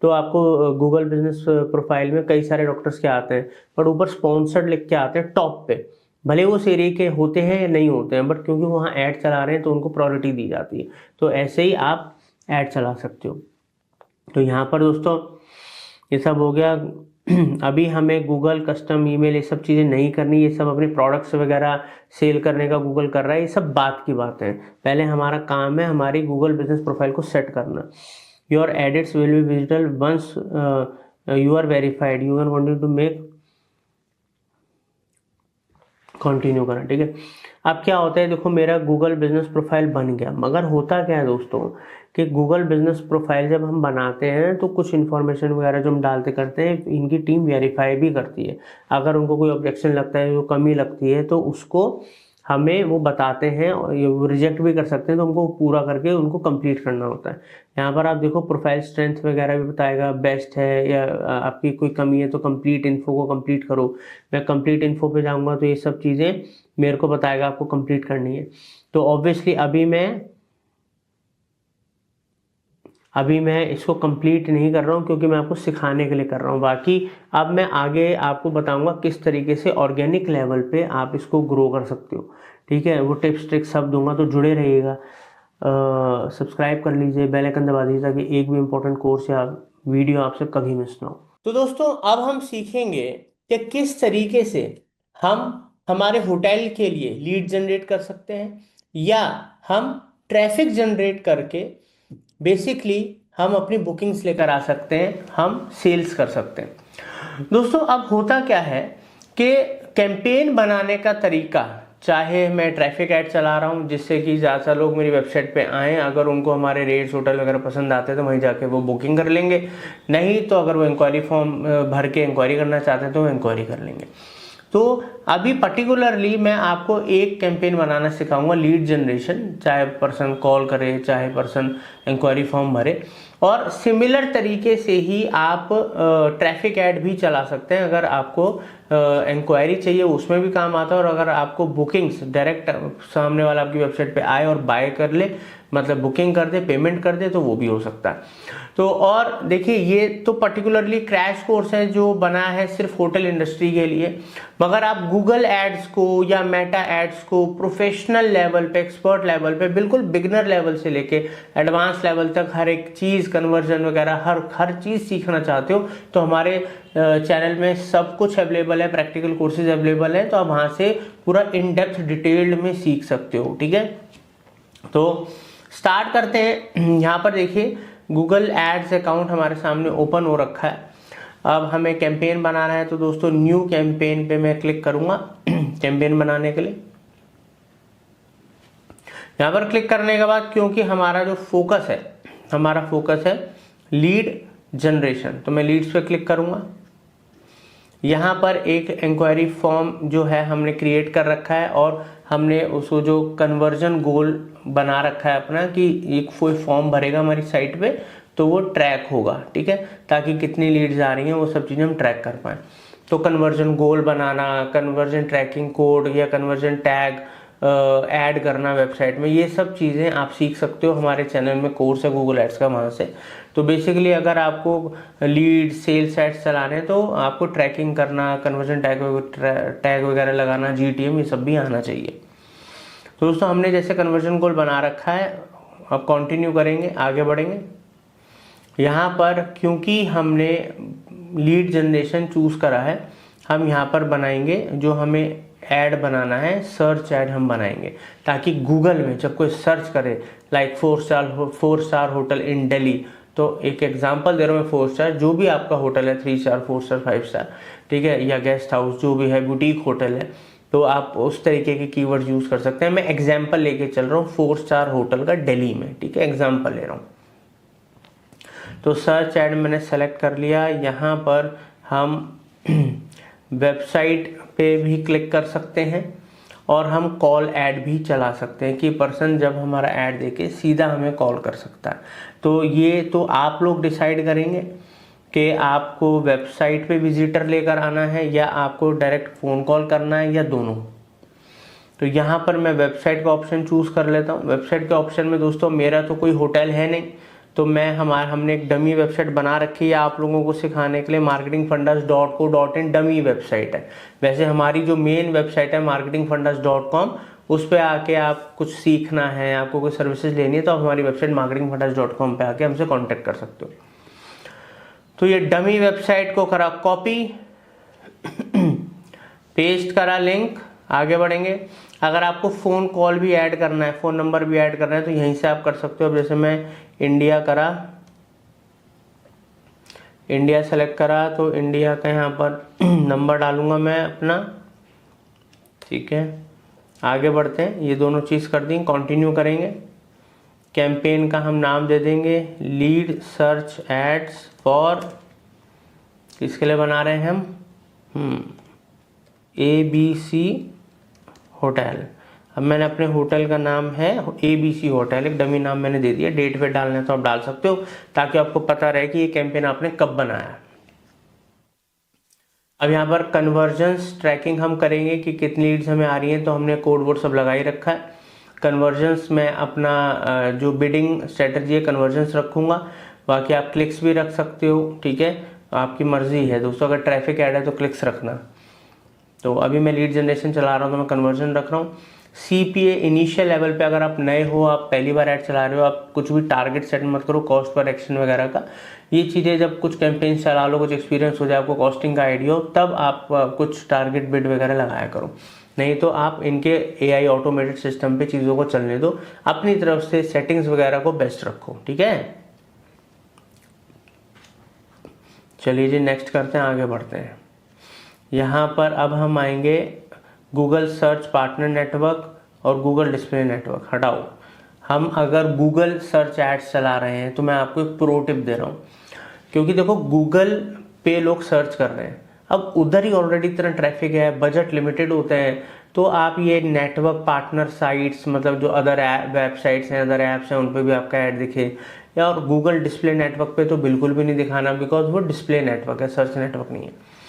तो आपको गूगल बिजनेस प्रोफाइल में कई सारे डॉक्टर्स के आते हैं, बट ऊपर स्पॉन्सर्ड लिख के आते हैं टॉप पे, भले वो उस एरिया के होते हैं या नहीं होते हैं, बट क्योंकि वहाँ ऐड चला रहे हैं तो उनको प्रायोरिटी दी जाती है। तो ऐसे ही आप ऐड चला सकते हो। तो यहाँ पर दोस्तों ये सब हो गया। अभी हमें गूगल कस्टम ईमेल ये सब चीज़ें नहीं करनी, ये सब अपने प्रोडक्ट्स वगैरह सेल करने का गूगल कर रहा है, ये सब बात की बात है। पहले हमारा काम है हमारी गूगल बिजनेस प्रोफाइल को सेट करना। Your edits will be visible once you are verified, you are wanting to make, continue करना, ठीक है। अब क्या होता है, देखो मेरा गूगल बिजनेस प्रोफाइल बन गया, मगर होता क्या है दोस्तों कि गूगल बिजनेस प्रोफाइल जब हम बनाते हैं तो कुछ इन्फॉर्मेशन वगैरह जो हम डालते करते हैं इनकी टीम वेरीफाई भी करती है। अगर उनको कोई ऑब्जेक्शन लगता है, जो कमी लगती है, तो उसको हमें वो बताते हैं और वो रिजेक्ट भी कर सकते हैं, तो हमको पूरा करके उनको कंप्लीट करना होता है। यहाँ पर आप देखो प्रोफाइल स्ट्रेंथ वगैरह भी बताएगा, बेस्ट है या आपकी कोई कमी है तो कंप्लीट इन्फो को कंप्लीट करो। मैं कंप्लीट इन्फो पे जाऊँगा तो ये सब चीज़ें मेरे को बताएगा आपको कंप्लीट करनी है। तो ऑब्वियसली अभी मैं इसको कंप्लीट नहीं कर रहा हूँ क्योंकि मैं आपको सिखाने के लिए कर रहा हूँ। बाकी अब मैं आगे आपको बताऊंगा किस तरीके से ऑर्गेनिक लेवल पे आप इसको ग्रो कर सकते हो, ठीक है। वो टिप्स ट्रिक्स सब दूंगा, तो जुड़े रहिएगा। सब्सक्राइब कर लीजिए, बेल आइकन दबा दीजिए ताकि एक भी इम्पोर्टेंट कोर्स या वीडियो आपसे कभी मिस ना हो। तो दोस्तों अब हम सीखेंगे कि किस तरीके से हम हमारे होटल के लिए लीड जनरेट कर सकते हैं, या हम ट्रैफिक जनरेट करके बेसिकली हम अपनी बुकिंग्स लेकर आ सकते हैं, हम सेल्स कर सकते हैं। दोस्तों अब होता क्या है कि कैंपेन बनाने का तरीका, चाहे मैं ट्रैफिक ऐड चला रहा हूँ जिससे कि ज़्यादा लोग मेरी वेबसाइट पे आएँ, अगर उनको हमारे रेट्स होटल वगैरह पसंद आते हैं तो वहीं जाके वो बुकिंग कर लेंगे, नहीं तो अगर वो इंक्वायरी फॉर्म भर के इंक्वायरी करना चाहते हैं तो वो इंक्वायरी कर लेंगे। तो अभी पर्टिकुलरली मैं आपको एक कैंपेन बनाना सिखाऊंगा, लीड जनरेशन, चाहे पर्सन कॉल करे चाहे पर्सन इंक्वायरी फॉर्म भरे, और सिमिलर तरीके से ही आप ट्रैफिक ऐड भी चला सकते हैं। अगर आपको इंक्वायरी चाहिए उसमें भी काम आता है, और अगर आपको बुकिंग्स डायरेक्ट सामने वाला आपकी वेबसाइट पे आए और बाय कर ले, मतलब बुकिंग कर दे, पेमेंट कर दे, तो वो भी हो सकता है। तो और देखिए ये तो पर्टिकुलरली क्रैश कोर्स है जो बना है सिर्फ होटल इंडस्ट्री के लिए, मगर आप गूगल एड्स को या मेटा एड्स को प्रोफेशनल लेवल पे, एक्सपर्ट लेवल पे, बिल्कुल बिगिनर लेवल से लेके एडवांस लेवल तक हर एक चीज़, कन्वर्जन वगैरह हर चीज़ सीखना चाहते हो तो हमारे चैनल में सब कुछ अवेलेबल है, प्रैक्टिकल कोर्सेज अवेलेबल है, तो आप वहाँ से पूरा इन डेप्थ डिटेल्ड में सीख सकते हो। ठीक है, तो स्टार्ट करते हैं। यहाँ पर देखिए गूगल एड्स अकाउंट हमारे सामने ओपन हो रखा है। अब हमें कैंपेन बनाना है, तो दोस्तों न्यू कैंपेन पे मैं क्लिक करूंगा कैंपेन बनाने के लिए। यहाँ पर क्लिक करने के बाद, क्योंकि हमारा जो फोकस है, हमारा फोकस है लीड जनरेशन, तो मैं लीड्स पे क्लिक करूंगा। यहाँ पर एक इंक्वायरी फॉर्म जो है हमने क्रिएट कर रखा है और हमने उसको जो कन्वर्जन गोल बना रखा है अपना कि एक कोई फॉर्म भरेगा हमारी साइट पे तो वो ट्रैक होगा। ठीक है, ताकि कितनी लीड्स आ रही हैं वो सब चीज़ें हम ट्रैक कर पाएँ। तो कन्वर्जन गोल बनाना, कन्वर्जन ट्रैकिंग कोड या कन्वर्जन टैग ऐड करना वेबसाइट में, ये सब चीज़ें आप सीख सकते हो। हमारे चैनल में कोर्स है गूगल एड्स का, वहाँ से। तो बेसिकली अगर आपको लीड सेल्स एड्स चलाने हैं तो आपको ट्रैकिंग करना, कन्वर्जन टैग वगैरह लगाना, GTM, ये सब भी आना चाहिए। तो दोस्तों हमने जैसे कन्वर्जन गोल बना रखा है, अब कंटिन्यू करेंगे, आगे बढ़ेंगे। यहाँ पर क्योंकि हमने लीड जनरेशन चूज़ करा है, हम यहाँ पर बनाएंगे जो हमें ऐड बनाना है, सर्च ऐड हम बनाएंगे, ताकि गूगल में जब कोई सर्च करे like 4 star hotel in Delhi, तो एक एग्जांपल दे रहा हूँ मैं, 4 स्टार, जो भी आपका होटल है, 3 स्टार, 4 स्टार, 5 स्टार, ठीक है, या गेस्ट हाउस जो भी है, बुटीक होटल है, तो आप उस तरीके के कीवर्ड यूज़ कर सकते हैं। मैं एग्जाम्पल लेके चल रहा हूँ 4 स्टार होटल का दिल्ली में, ठीक है, एग्जाम्पल ले रहा हूँ। तो सर्च ऐड मैंने सेलेक्ट कर लिया। यहाँ पर हम वेबसाइट पे भी क्लिक कर सकते हैं और हम कॉल ऐड भी चला सकते हैं कि पर्सन जब हमारा ऐड देखे सीधा हमें कॉल कर सकता है। तो ये तो आप लोग डिसाइड करेंगे कि आपको वेबसाइट पे विजिटर लेकर आना है या आपको डायरेक्ट फ़ोन कॉल करना है या दोनों। तो यहाँ पर मैं वेबसाइट का ऑप्शन चूज़ कर लेता हूँ। वेबसाइट के ऑप्शन में दोस्तों मेरा तो कोई होटल है नहीं, तो हमने एक डमी वेबसाइट बना रखी है आप लोगों को सिखाने के लिए, marketingfundas.co.in डमी वेबसाइट है। वैसे हमारी जो मेन वेबसाइट है marketingfundas.com, उस पर आके आप कुछ सीखना है, आपको कोई सर्विसेज लेनी है, तो आप हमारी वेबसाइट marketingfundas.com पे आके हमसे कांटेक्ट कर सकते हो। तो ये डमी वेबसाइट को करा कॉपी, पेस्ट करा लिंक, आगे बढ़ेंगे। अगर आपको फ़ोन कॉल भी ऐड करना है, फ़ोन नंबर भी ऐड करना है, तो यहीं से आप कर सकते हो। अब जैसे मैं इंडिया करा, इंडिया सेलेक्ट करा, तो इंडिया का यहाँ पर नंबर डालूंगा मैं अपना, ठीक है। आगे बढ़ते हैं, ये दोनों चीज़ कर दी, कंटिन्यू करेंगे। कैंपेन का हम नाम दे देंगे लीड सर्च एड्स फॉर, किसके लिए बना रहे हैं हम, ABC होटल। अब मैंने अपने होटल का नाम है ABC होटल, एक डमी नाम मैंने दे दिया। डेट पे डालना है तो आप डाल सकते हो, ताकि आपको पता रहे कि ये कैंपेन आपने कब बनाया। अब यहाँ पर कन्वर्जन्स ट्रैकिंग हम करेंगे कि कितनी लीड्स हमें आ रही हैं, तो हमने कोड वोड सब लगा ही रखा है। कन्वर्जन्स में अपना जो बिडिंग स्ट्रेटजी है कन्वर्जन्स रखूँगा, बाकी आप क्लिक्स भी रख सकते हो, ठीक है, आपकी मर्जी है दोस्तों। अगर ट्रैफिक ऐड है तो क्लिक्स रखना। तो अभी मैं लीड जनरेशन चला रहा हूँ तो मैं कन्वर्जन रख रहा हूँ। CPA इनिशियल लेवल पे, अगर आप नए हो, आप पहली बार ऐड चला रहे हो, आप कुछ भी टारगेट सेट मत करो, कॉस्ट पर एक्शन वगैरह का। ये चीज़ें जब कुछ कैंपेन चला लो, कुछ एक्सपीरियंस हो जाए, आपको कॉस्टिंग का आइडिया हो, तब आप कुछ टारगेट बिड वगैरह लगाया करो। नहीं तो आप इनके AI ऑटोमेटेड सिस्टम पे चीज़ों को चलने दो, अपनी तरफ से सेटिंग्स वगैरह को बेस्ट रखो, ठीक है। चलिए जी नेक्स्ट करते हैं, आगे बढ़ते हैं। यहाँ पर अब हम आएंगे गूगल सर्च पार्टनर नेटवर्क और गूगल डिस्प्ले नेटवर्क हटाओ। हम अगर गूगल सर्च एड्स चला रहे हैं तो मैं आपको एक प्रो टिप दे रहा हूँ, क्योंकि देखो गूगल पे लोग सर्च कर रहे हैं, अब उधर ही ऑलरेडी इतना ट्रैफिक है, बजट लिमिटेड होते हैं, तो आप ये नेटवर्क पार्टनर साइट्स, मतलब जो अदर वेबसाइट्स हैं, अदर ऐप्स हैं, उन पर भी आपका ऐड दिखे, या और गूगल डिस्प्ले नेटवर्क पे तो बिल्कुल भी नहीं दिखाना, बिकॉज वो डिस्प्ले नेटवर्क है, सर्च नेटवर्क नहीं है।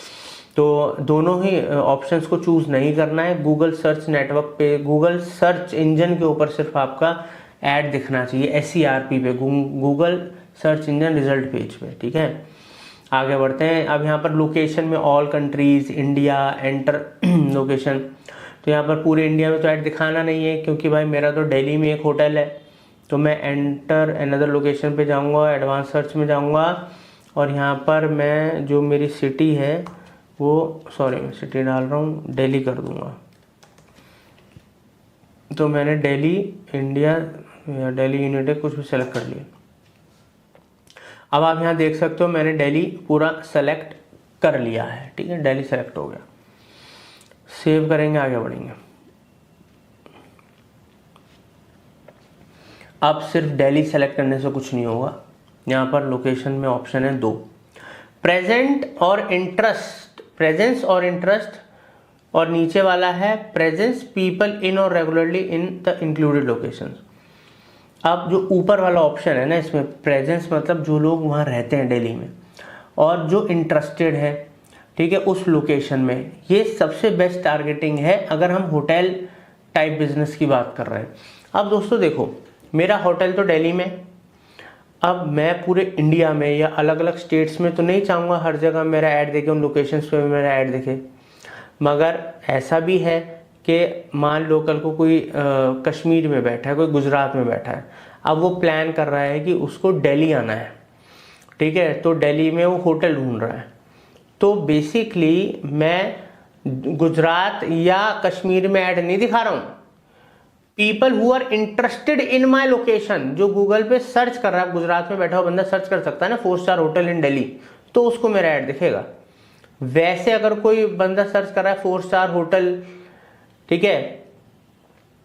तो दोनों ही ऑप्शंस को चूज़ नहीं करना है। गूगल सर्च नेटवर्क पे, गूगल सर्च इंजन के ऊपर सिर्फ आपका ऐड दिखना चाहिए, SERP पे, Google search engine result page पे, ठीक है। आगे बढ़ते हैं। अब यहाँ पर लोकेशन में all countries, India, enter location. तो यहाँ पर पूरे इंडिया में तो ऐड दिखाना नहीं है, क्योंकि भाई मेरा तो दिल्ली में एक होटल है। तो मैं एंटर अनदर लोकेशन पे जाऊँगा, एडवांस सर्च में जाऊँगा, और यहाँ पर मैं जो मेरी सिटी है वो, सॉरी मैं सिटी डाल रहा हूँ, दिल्ली कर दूँगा। तो मैंने दिल्ली, इंडिया या दिल्ली यूनाइटेड कुछ भी सेलेक्ट कर लिया। अब आप यहाँ देख सकते हो मैंने दिल्ली पूरा सेलेक्ट कर लिया है, ठीक है, दिल्ली सेलेक्ट हो गया। सेव करेंगे, आगे बढ़ेंगे। अब सिर्फ दिल्ली सेलेक्ट करने से कुछ नहीं होगा। यहाँ पर लोकेशन में ऑप्शन है 2, प्रेजेंट और इंटरेस्ट, प्रेजेंस और इंटरेस्ट, और नीचे वाला है प्रेजेंस पीपल इन और regularly in the included locations. अब जो ऊपर वाला ऑप्शन है ना, इसमें प्रेजेंस मतलब जो लोग वहाँ रहते हैं दिल्ली में, और जो इंटरेस्टेड है, ठीक है, उस लोकेशन में, ये सबसे बेस्ट टारगेटिंग है अगर हम होटल टाइप बिजनेस की बात कर रहे हैं। अब दोस्तों देखो, मेरा होटल तो दिल्ली में, अब मैं पूरे इंडिया में या अलग अलग स्टेट्स में तो नहीं चाहूँगा हर जगह मेरा ऐड दिखे, उन लोकेशंस पे मेरा ऐड दिखे। मगर ऐसा भी है कि मान लो कल को कोई कश्मीर में बैठा है, कोई गुजरात में बैठा है, अब वो प्लान कर रहा है कि उसको दिल्ली आना है, ठीक है, तो दिल्ली में वो होटल ढूंढ रहा है। तो बेसिकली मैं गुजरात या कश्मीर में ऐड नहीं दिखा रहा हूँ, people who are interested in my location, जो गूगल पे सर्च कर रहा है, गुजरात में बैठा हुआ बंदा सर्च कर सकता है ना 4 स्टार होटल इन दिल्ली, तो उसको मेरा ऐड दिखेगा। वैसे अगर कोई बंदा सर्च कर रहा है 4 स्टार होटल, ठीक है,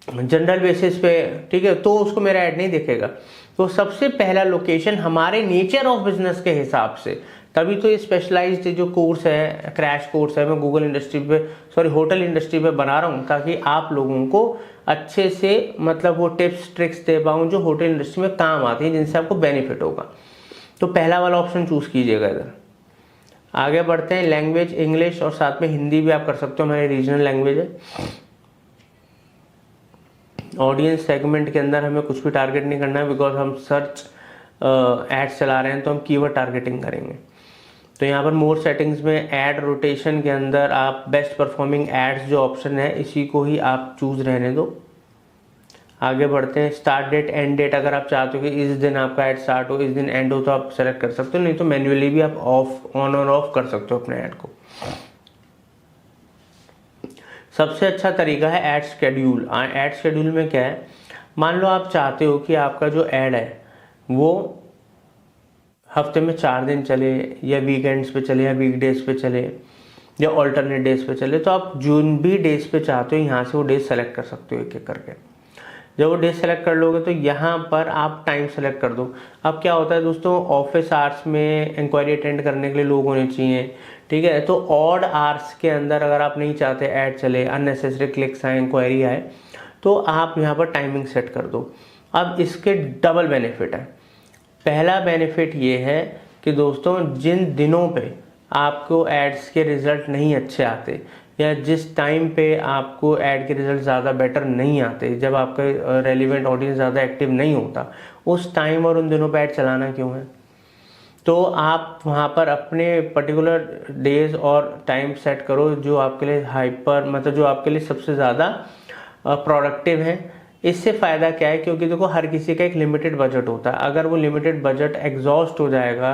जनरल बेसिस पे, ठीक है, तो उसको मेरा ऐड नहीं दिखेगा। तो सबसे पहला लोकेशन हमारे नेचर ऑफ बिजनेस के हिसाब से, तभी तो ये स्पेशलाइज्ड जो कोर्स है, क्रैश कोर्स है, मैं गूगल इंडस्ट्री पे, सॉरी होटल इंडस्ट्री पे बना रहा हूँ, ताकि आप लोगों को अच्छे से मतलब वो टिप्स ट्रिक्स दे पाऊँ जो होटल इंडस्ट्री में काम आती हैं, जिनसे आपको बेनिफिट होगा। तो पहला वाला ऑप्शन चूज कीजिएगा इधर। आगे बढ़ते हैं। लैंग्वेज इंग्लिश और साथ में हिंदी भी आप कर सकते हो, मेरी रीजनल लैंग्वेज है। ऑडियंस सेगमेंट के अंदर हमें कुछ भी टारगेट नहीं करना है, बिकॉज हम सर्च एड्स चला रहे हैं, तो हम कीवर्ड टारगेटिंग करेंगे। तो यहाँ पर मोर सेटिंग्स में ऐड रोटेशन के अंदर आप बेस्ट परफॉर्मिंग एड्स जो ऑप्शन है, इसी को ही आप चूज रहने दो। आगे बढ़ते हैं। स्टार्ट डेट एंड डेट, अगर आप चाहते हो कि इस दिन आपका ऐड स्टार्ट हो, इस दिन एंड हो, तो आप सेलेक्ट कर सकते हो, नहीं तो मैन्युअली भी आप ऑफ, ऑन और ऑफ कर सकते हो अपने ऐड को। सबसे अच्छा तरीका है ऐड शेड्यूल। ऐड शेड्यूल में क्या है, मान लो आप चाहते हो कि आपका जो ऐड है वो हफ्ते में 4 दिन चले, या वीकेंड्स पे चले, या वीकडेज पे चले, या ऑल्टरनेट डेज पे चले, तो आप जिन भी डेज पे चाहते हो यहाँ से वो डेज सेलेक्ट कर सकते हो एक एक करके। जब वो डेज सेलेक्ट कर लोगे तो यहाँ पर आप टाइम सेलेक्ट कर दो। अब क्या होता है दोस्तों, ऑफिस आवर्स में इंक्वायरी अटेंड करने के लिए लोग होने चाहिए, ठीक है, तो ऑड आवर्स के अंदर अगर आप नहीं चाहते ऐड चले, अननेसेसरी क्लिक्स आए, इंक्वायरी आए, तो आप यहाँ पर टाइमिंग सेट कर दो। अब इसके डबल बेनिफिट है। पहला बेनिफिट ये है कि दोस्तों जिन दिनों पे आपको एड्स के रिजल्ट नहीं अच्छे आते, या जिस टाइम पे आपको ऐड के रिजल्ट ज़्यादा बेटर नहीं आते, जब आपका रेलिवेंट ऑडियंस ज़्यादा एक्टिव नहीं होता, उस टाइम और उन दिनों पे ऐड चलाना क्यों है। तो आप वहाँ पर अपने पर्टिकुलर डेज और टाइम सेट करो जो आपके लिए हाइपर, मतलब जो आपके लिए सबसे ज़्यादा प्रोडक्टिव है। इससे फ़ायदा क्या है, क्योंकि देखो हर किसी का एक लिमिटेड बजट होता है, अगर वो लिमिटेड बजट एग्जॉस्ट हो जाएगा,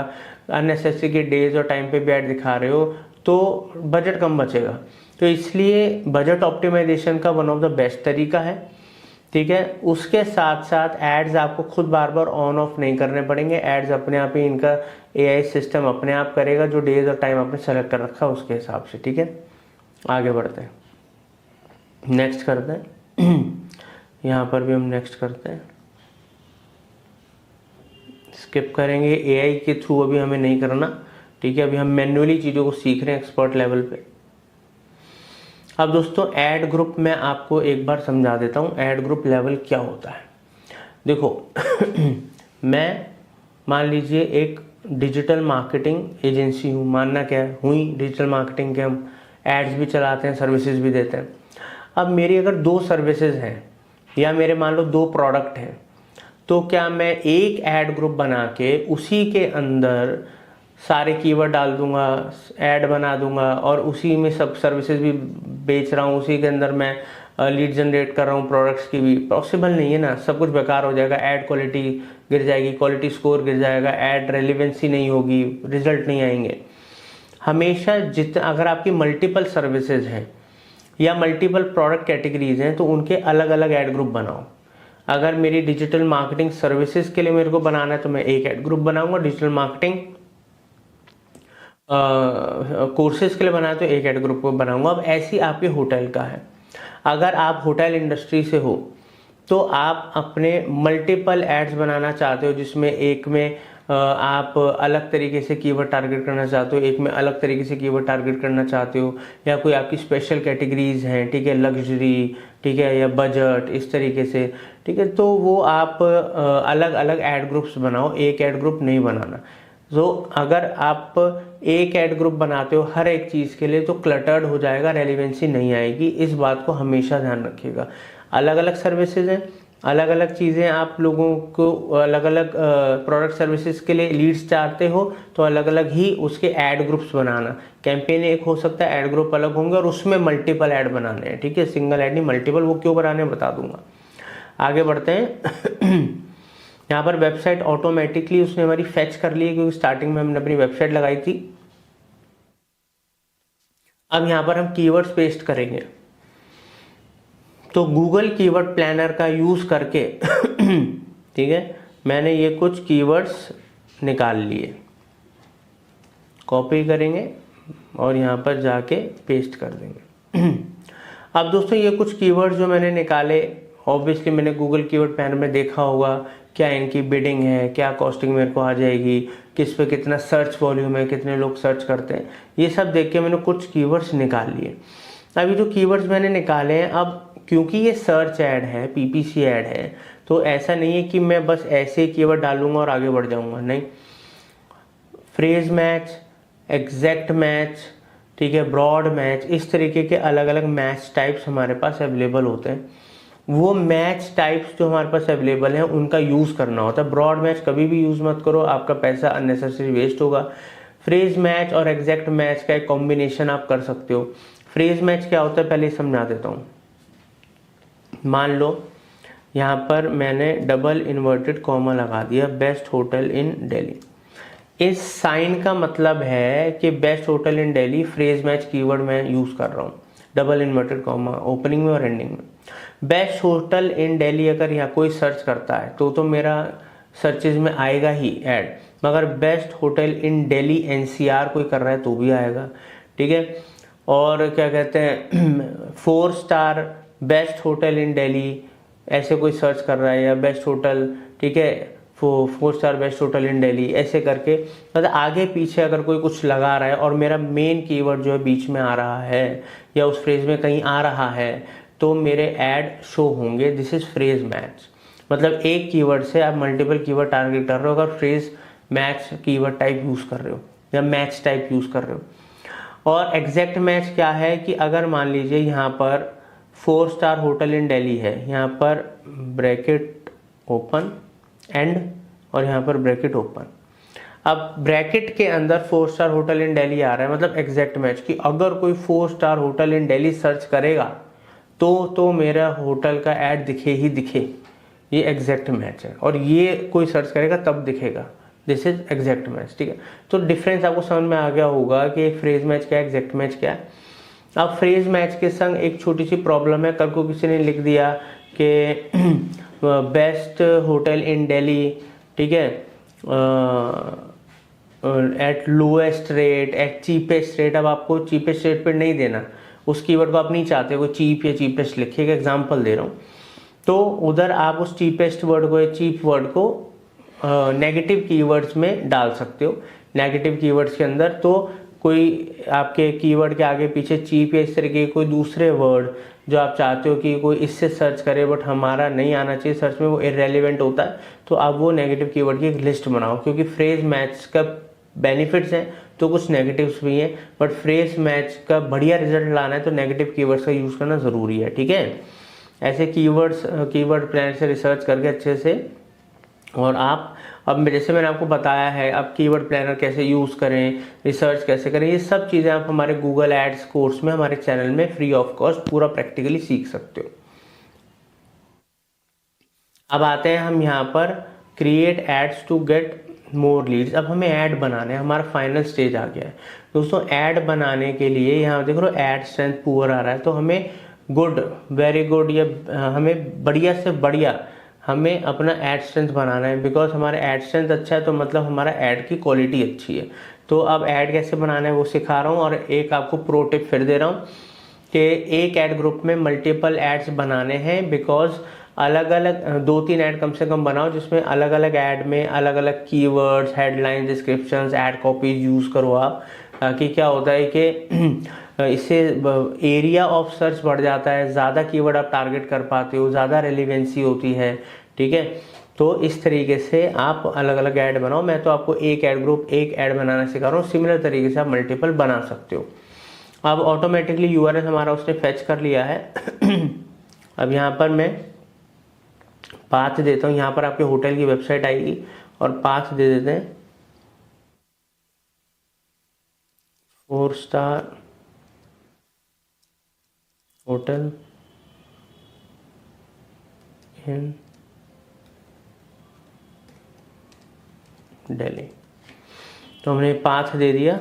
अननेसेसरी के डेज और टाइम पे भी ऐड दिखा रहे हो, तो बजट कम बचेगा। तो इसलिए बजट ऑप्टिमाइजेशन का वन ऑफ द बेस्ट तरीका है, ठीक है। उसके साथ साथ एड्स आपको खुद बार बार ऑन ऑफ नहीं करने पड़ेंगे, एड्स अपने आप ही इनका एआई सिस्टम अपने आप करेगा, जो डेज और टाइम आपने सेलेक्ट कर रखा है उसके हिसाब से, ठीक है। आगे बढ़ते हैं, नेक्स्ट करते हैं। यहाँ पर भी हम नेक्स्ट करते हैं, स्किप करेंगे, एआई के थ्रू अभी हमें नहीं करना, ठीक है। अभी हम मैन्युअली चीज़ों को सीख रहे हैं एक्सपर्ट लेवल पे। अब दोस्तों ऐड ग्रुप में आपको एक बार समझा देता हूँ ऐड ग्रुप लेवल क्या होता है। देखो मैं मान लीजिए एक डिजिटल मार्केटिंग एजेंसी हूँ, मानना क्या है, हुई डिजिटल मार्केटिंग के, हम एड्स भी चलाते हैं, सर्विसेज भी देते हैं। अब मेरी अगर 2 सर्विसेज हैं, या मेरे मान लो 2 प्रोडक्ट हैं, तो क्या मैं एक ऐड ग्रुप बना के उसी के अंदर सारे कीवर्ड डाल दूंगा, ऐड बना दूंगा और उसी में सब सर्विसेज भी बेच रहा हूँ, उसी के अंदर मैं लीड जनरेट कर रहा हूँ प्रोडक्ट्स की भी, पॉसिबल नहीं है ना, सब कुछ बेकार हो जाएगा, ऐड क्वालिटी गिर जाएगी, क्वालिटी स्कोर गिर जाएगा, ऐड रेलिवेंसी नहीं होगी, रिजल्ट नहीं आएंगे। हमेशा अगर आपकी मल्टीपल सर्विसेज हैं या मल्टीपल प्रोडक्ट कैटेगरीज हैं तो उनके अलग अलग ऐड ग्रुप बनाओ। अगर मेरी डिजिटल मार्केटिंग सर्विसेज के लिए मेरे को बनाना है तो मैं एक ऐड ग्रुप बनाऊंगा, डिजिटल मार्केटिंग कोर्सेज के लिए बनाया तो एक ऐड ग्रुप बनाऊंगा। अब ऐसी आपके होटल का है, अगर आप होटल इंडस्ट्री से हो तो आप अपने मल्टीपल एड्स बनाना चाहते हो, जिसमें एक में आप अलग तरीके से कीवर्ड टारगेट करना चाहते हो, एक में अलग तरीके से कीवर्ड टारगेट करना चाहते हो, या कोई आपकी स्पेशल कैटेगरीज हैं, ठीक है, लग्जरी, ठीक है, या बजट, इस तरीके से, ठीक है, तो वो आप अलग अलग ऐड ग्रुप्स बनाओ, एक ऐड ग्रुप नहीं बनाना। तो अगर आप एक ऐड ग्रुप बनाते हो हर एक चीज़ के लिए तो क्लटर्ड हो जाएगा, रेलिवेंसी नहीं आएगी, इस बात को हमेशा ध्यान रखिएगा। अलग अलग सर्विसेज हैं, अलग अलग चीज़ें, आप लोगों को अलग अलग प्रोडक्ट सर्विसेज के लिए लीड्स चाहते हो तो अलग अलग ही उसके ऐड ग्रुप्स बनाना। कैंपेन एक हो सकता है, ऐड ग्रुप अलग होंगे और उसमें मल्टीपल ऐड बनाने हैं, ठीक है, सिंगल ऐड नहीं मल्टीपल, वो क्यों बनाने बता दूंगा। आगे बढ़ते हैं। यहाँ पर वेबसाइट ऑटोमेटिकली उसने हमारी फेच कर ली है क्योंकि स्टार्टिंग में हमने अपनी वेबसाइट लगाई थी। अब यहाँ पर हम कीवर्ड्स पेस्ट करेंगे तो गूगल कीवर्ड प्लानर का यूज करके ठीक है, मैंने ये कुछ कीवर्ड्स निकाल लिए, कॉपी करेंगे और यहाँ पर जाके पेस्ट कर देंगे। अब दोस्तों ये कुछ कीवर्ड्स जो मैंने निकाले, ऑब्वियसली मैंने गूगल कीवर्ड प्लानर में देखा होगा क्या इनकी बिडिंग है, क्या कॉस्टिंग मेरे को आ जाएगी, किस पे कितना सर्च वॉल्यूम है, कितने लोग सर्च करते हैं, ये सब देख के मैंने कुछ कीवर्ड्स निकाल लिए। अभी जो कीवर्ड्स मैंने निकाले हैं, अब क्योंकि ये सर्च ऐड है, पीपीसी ऐड है, तो ऐसा नहीं है कि मैं बस ऐसे कीवर्ड डालूंगा और आगे बढ़ जाऊंगा, नहीं। फ्रेज मैच, एग्जैक्ट मैच, ठीक है, ब्रॉड मैच, इस तरीके के अलग अलग मैच टाइप्स हमारे पास अवेलेबल होते हैं। वो मैच टाइप्स जो हमारे पास अवेलेबल हैं उनका यूज़ करना होता है। ब्रॉड मैच कभी भी यूज़ मत करो, आपका पैसा अननेसेसरी वेस्ट होगा। फ्रेज मैच और एग्जैक्ट मैच का एक कॉम्बिनेशन आप कर सकते हो। फ्रेज मैच क्या होता है पहले समझा देता हूँ। मान लो यहाँ पर मैंने डबल इन्वर्टेड कॉमा लगा दिया, बेस्ट होटल इन दिल्ली। इस साइन का मतलब है कि best hotel in Delhi phrase match keyword मैं यूज़ कर रहा हूँ, डबल इन्वर्टेड कॉमा ओपनिंग में और एंडिंग में। बेस्ट होटल इन दिल्ली अगर यहाँ कोई सर्च करता है तो मेरा सर्चेज में आएगा ही ऐड, मगर best hotel in Delhi NCR कोई कर रहा है तो भी आएगा, ठीक है। और क्या कहते हैं 4 star best hotel in Delhi ऐसे कोई सर्च कर रहा है, या बेस्ट होटल, ठीक है, 4 star best hotel in Delhi, ऐसे करके मतलब आगे पीछे अगर कोई कुछ लगा रहा है और मेरा मेन कीवर्ड जो है बीच में आ रहा है या उस फ्रेज में कहीं आ रहा है तो मेरे ऐड शो होंगे। दिस इज फ्रेज मैच, मतलब एक कीवर्ड से आप मल्टीपल कीवर्ड टारगेट कर रहे हो अगर phrase match keyword type use कर रहे हो या मैच टाइप यूज कर रहे हो। और एग्जैक्ट मैच क्या है कि अगर मान लीजिए यहाँ पर 4 स्टार होटल इन दिल्ली है, यहाँ पर ब्रैकेट ओपन एंड और यहाँ पर ब्रैकेट ओपन, अब ब्रैकेट के अंदर 4 स्टार होटल इन दिल्ली आ रहा है, मतलब एग्जैक्ट मैच कि अगर कोई 4 star hotel in Delhi search करेगा तो मेरा होटल का ऐड दिखे ही दिखे, ये एग्जैक्ट मैच है। और ये कोई सर्च करेगा तब दिखेगा, दिस इज एग्जैक्ट मैच, ठीक है। तो डिफरेंस आपको समझ में आ गया होगा कि फ्रेज मैच क्या है, एग्जैक्ट मैच क्या है। अब फ्रेज मैच के संग एक छोटी सी प्रॉब्लम है, कल को किसी ने लिख दिया कि बेस्ट होटल इन दिल्ली, ठीक है, at lowest rate, at cheapest rate. अब आपको चीपेस्ट रेट पर नहीं देना, उस कीवर्ड को आप नहीं चाहते कोई चीप या चीपेस्ट लिखिए, एक एग्जांपल दे रहा हूँ, तो उधर आप उस चीपेस्ट वर्ड को या चीप वर्ड को नेगेटिव कीवर्ड्स में डाल सकते हो। नेगेटिव कीवर्ड्स के अंदर तो कोई आपके कीवर्ड के आगे पीछे चीप या इस तरीके के कोई दूसरे वर्ड जो आप चाहते हो कि कोई इससे सर्च करे बट हमारा नहीं आना चाहिए सर्च में, वो इररेलेवेंट होता है, तो आप वो नेगेटिव कीवर्ड की एक लिस्ट बनाओ। क्योंकि फ्रेज मैच का बेनिफिट्स हैं तो कुछ नेगेटिव्स भी हैं, बट फ्रेज मैच का बढ़िया रिजल्ट लाना है तो नेगेटिव कीवर्ड्स का यूज़ करना ज़रूरी है, ठीक है। ऐसे कीवर्ड्स कीवर्ड प्लानर से रिसर्च करके अच्छे से, और आप अब जैसे मैंने आपको बताया है, अब कीवर्ड प्लानर कैसे यूज़ करें, रिसर्च कैसे करें, ये सब चीज़ें आप हमारे गूगल एड्स कोर्स में हमारे चैनल में फ्री ऑफ कॉस्ट पूरा प्रैक्टिकली सीख सकते हो। अब आते हैं हम यहाँ पर create ads to get more leads. अब हमें ऐड बनाने, हमारा फाइनल स्टेज आ गया है दोस्तों। ऐड बनाने के लिए यहाँ देख लो ऐड स्ट्रेंथ पुअर आ रहा है, तो हमें गुड, वेरी गुड या हमें बढ़िया से बढ़िया हमें अपना एड स्ट्रेंथ बनाना है। बिकॉज हमारा एड स्ट्रेंथ अच्छा है तो मतलब हमारा ऐड की क्वालिटी अच्छी है। तो अब ऐड कैसे बनाना है वो सिखा रहा हूँ, और एक आपको प्रो टिप फिर दे रहा हूँ कि एक ऐड ग्रुप में मल्टीपल एड्स बनाने हैं। बिकॉज अलग अलग 2-3 ऐड कम से कम बनाओ जिसमें अलग अलग ऐड में अलग अलग keywords, headline, descriptions, add copies use करो आप। ताकि क्या होता है कि इससे एरिया ऑफ सर्च बढ़ जाता है, ज़्यादा कीवर्ड आप टारगेट कर पाते हो, ज़्यादा रेलिवेंसी होती है। ठीक है, तो इस तरीके से आप अलग अलग ऐड बनाओ। मैं तो आपको एक ऐड ग्रुप, एक ऐड बनाना सिखा रहा हूँ, सिमिलर तरीके से आप मल्टीपल बना सकते हो। अब ऑटोमेटिकली यूआरएल हमारा उसने फेच कर लिया है। अब यहाँ पर मैं पाथ देता हूँ, यहाँ पर आपके होटल की वेबसाइट आएगी और पाथ दे देते हैं 4 स्टार होटल इन दिल्ली। तो हमने पाथ दे दिया।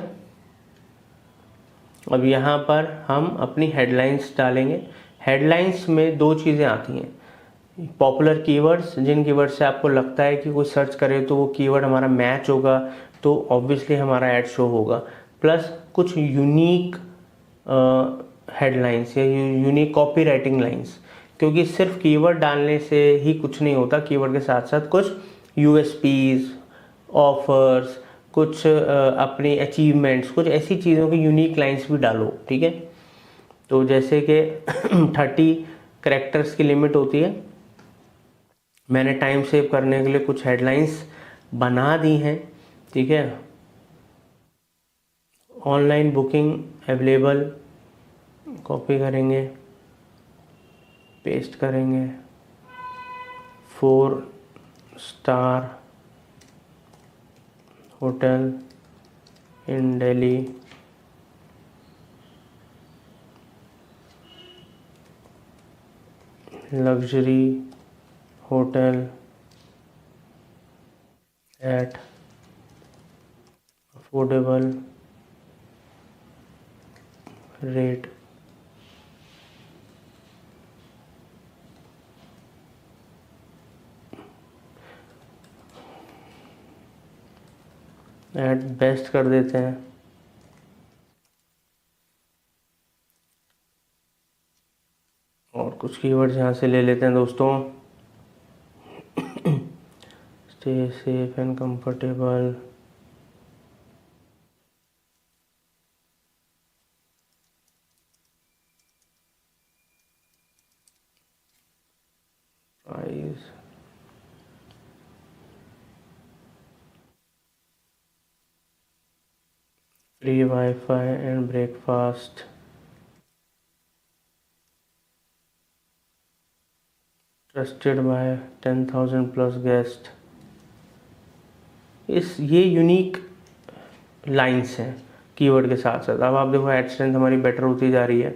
अब यहाँ पर हम अपनी हेडलाइंस डालेंगे। हेडलाइंस में 2 चीज़ें आती हैं, पॉपुलर कीवर्ड्स, जिन कीवर्ड से आपको लगता है कि कोई सर्च करे तो वो कीवर्ड हमारा मैच होगा तो ऑब्वियसली हमारा ऐड शो होगा, प्लस कुछ यूनिक हेडलाइंस या यूनिक कॉपी राइटिंग लाइन्स। क्योंकि सिर्फ कीवर्ड डालने से ही कुछ नहीं होता, कीवर्ड के साथ साथ कुछ यूएसपीज, ऑफर्स, कुछ अपनी अचीवमेंट्स, कुछ ऐसी चीज़ों की यूनिक लाइन्स भी डालो। ठीक है, तो जैसे कि 30 कैरेक्टर्स की लिमिट होती है। मैंने टाइम सेव करने के लिए कुछ हेडलाइंस बना दी हैं। ठीक है, ऑनलाइन बुकिंग अवेलेबल, कॉपी करेंगे, पेस्ट करेंगे, 4 star hotel in Delhi, luxury hotel at affordable rate. At best कर देते हैं। और कुछ कीवर्ड्स यहाँ से ले लेते हैं दोस्तों। Stay safe and comfortable, price, free wifi and breakfast, trusted bye 10,000 plus guest. ये यूनिक लाइंस हैं कीवर्ड के साथ साथ। अब आप देखो एड स्ट्रेंथ हमारी बेटर होती जा रही है।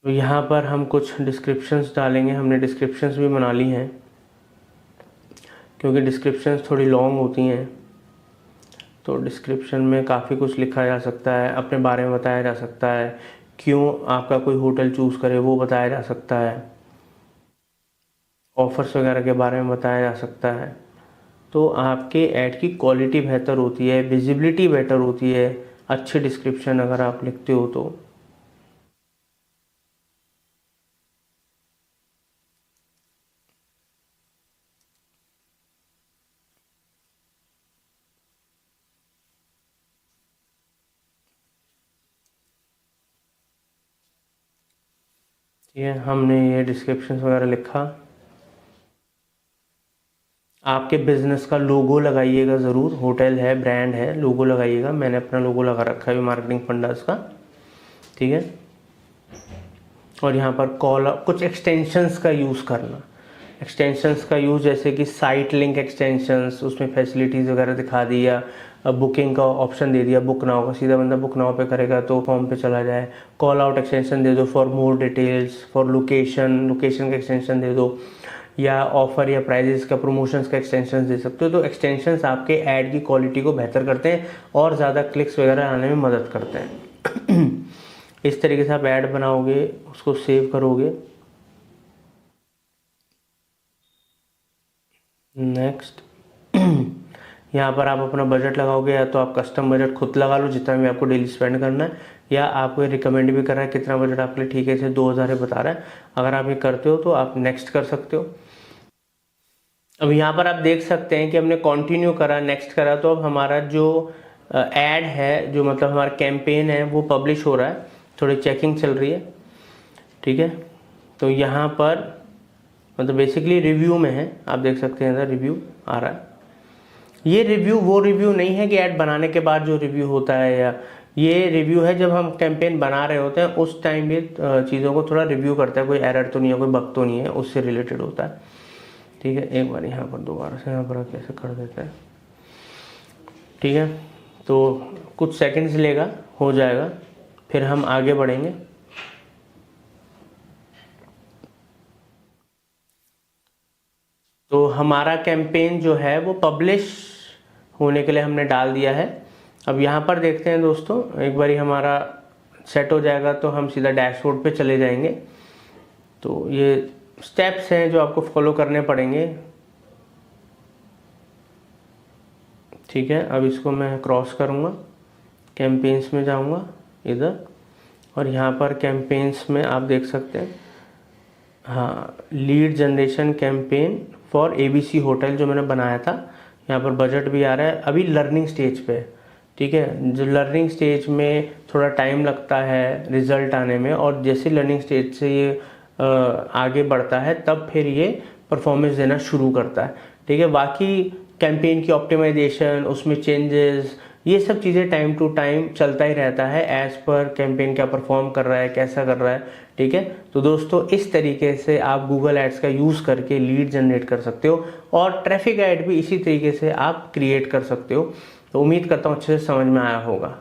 तो यहाँ पर हम कुछ डिस्क्रिप्शंस डालेंगे। हमने डिस्क्रिप्शंस भी बना ली हैं क्योंकि डिस्क्रिप्शंस थोड़ी लॉन्ग होती हैं। तो डिस्क्रिप्शन में काफ़ी कुछ लिखा जा सकता है, अपने बारे में बताया जा सकता है, क्यों आपका कोई होटल चूज़ करे वो बताया जा सकता है, ऑफर्स वगैरह के बारे में बताया जा सकता है। तो आपके ऐड की क्वालिटी बेहतर होती है, विजिबिलिटी बेटर होती है अच्छे डिस्क्रिप्शन अगर आप लिखते हो तो। ये हमने ये डिस्क्रिप्शन वगैरह लिखा। आपके बिजनेस का लोगो लगाइएगा ज़रूर, होटल है, ब्रांड है, लोगो लगाइएगा। मैंने अपना लोगो लगा रखा है मार्केटिंग फंडास का। ठीक है, और यहाँ पर कॉल, कुछ एक्सटेंशंस का यूज़ करना। एक्सटेंशंस का यूज़ जैसे कि साइट लिंक एक्सटेंशंस, उसमें फैसिलिटीज़ वगैरह दिखा दी, या बुकिंग का ऑप्शन दे दिया, बुक नाउ का, सीधा बंदा बुक नाउ पे करेगा तो फॉर्म पे चला जाए। कॉल आउट एक्सटेंशन दे दो for more details, for location का एक्सटेंशन दे दो, या ऑफर या प्राइजेस का, प्रमोशंस का एक्सटेंशन दे सकते हो। तो एक्सटेंशंस आपके ऐड की क्वालिटी को बेहतर करते हैं और ज़्यादा क्लिक्स वगैरह आने में मदद करते हैं। इस तरीके से आप ऐड बनाओगे, उसको सेव करोगे। नेक्स्ट यहाँ पर आप अपना बजट लगाओगे, या तो आप कस्टम बजट खुद लगा लो जितना भी आपको डेली स्पेंड करना है, या आपको रिकमेंड भी कर रहा है कितना बजट आपके लिए ठीक है, जैसे 2000 बता रहा है। अगर आप ये करते हो तो आप नेक्स्ट कर सकते हो। अब यहाँ पर आप देख सकते हैं कि हमने कंटिन्यू करा, नेक्स्ट करा, तो अब हमारा जो ऐड है, जो मतलब हमारा कैंपेन है, वो पब्लिश हो रहा है। थोड़ी चेकिंग चल रही है, ठीक है। तो यहाँ पर मतलब बेसिकली रिव्यू में है, आप देख सकते हैं इधर रिव्यू आ रहा है। ये रिव्यू वो रिव्यू नहीं है कि ऐड बनाने के बाद जो रिव्यू होता है, या ये रिव्यू है जब हम कैंपेन बना रहे होते हैं उस टाइम ये चीज़ों को थोड़ा रिव्यू करता है, कोई एरर तो नहीं है, कोई बग तो नहीं है, उससे रिलेटेड होता है, ठीक है। एक बार यहाँ पर दोबारा से यहाँ पर कैसे कर देते हैं, ठीक है। तो कुछ सेकंड्स लेगा, हो जाएगा, फिर हम आगे बढ़ेंगे। तो हमारा कैंपेन जो है वो पब्लिश होने के लिए हमने डाल दिया है। अब यहाँ पर देखते हैं दोस्तों, एक बारी हमारा सेट हो जाएगा तो हम सीधा डैशबोर्ड पे चले जाएंगे। तो ये स्टेप्स हैं जो आपको फॉलो करने पड़ेंगे, ठीक है। अब इसको मैं क्रॉस करूँगा, कैंपेन्स में जाऊँगा इधर, और यहाँ पर कैंपेन्स में आप देख सकते हैं, हाँ, lead generation campaign for ABC hotel जो मैंने बनाया था। यहाँ पर बजट भी आ रहा है, अभी लर्निंग स्टेज पे, ठीक है। जो लर्निंग स्टेज में थोड़ा टाइम लगता है रिजल्ट आने में, और जैसे लर्निंग स्टेज से ये आगे बढ़ता है तब फिर ये परफॉर्मेंस देना शुरू करता है, ठीक है। बाकी कैंपेन की ऑप्टिमाइजेशन, उसमें चेंजेस, ये सब चीज़ें टाइम टू टाइम चलता ही रहता है, एज पर कैंपेन क्या परफॉर्म कर रहा है, कैसा कर रहा है, ठीक है। तो दोस्तों इस तरीके से आप गूगल एड्स का यूज़ करके लीड जनरेट कर सकते हो, और ट्रैफिक ऐड भी इसी तरीके से आप क्रिएट कर सकते हो। तो उम्मीद करता हूँ अच्छे से समझ में आया होगा।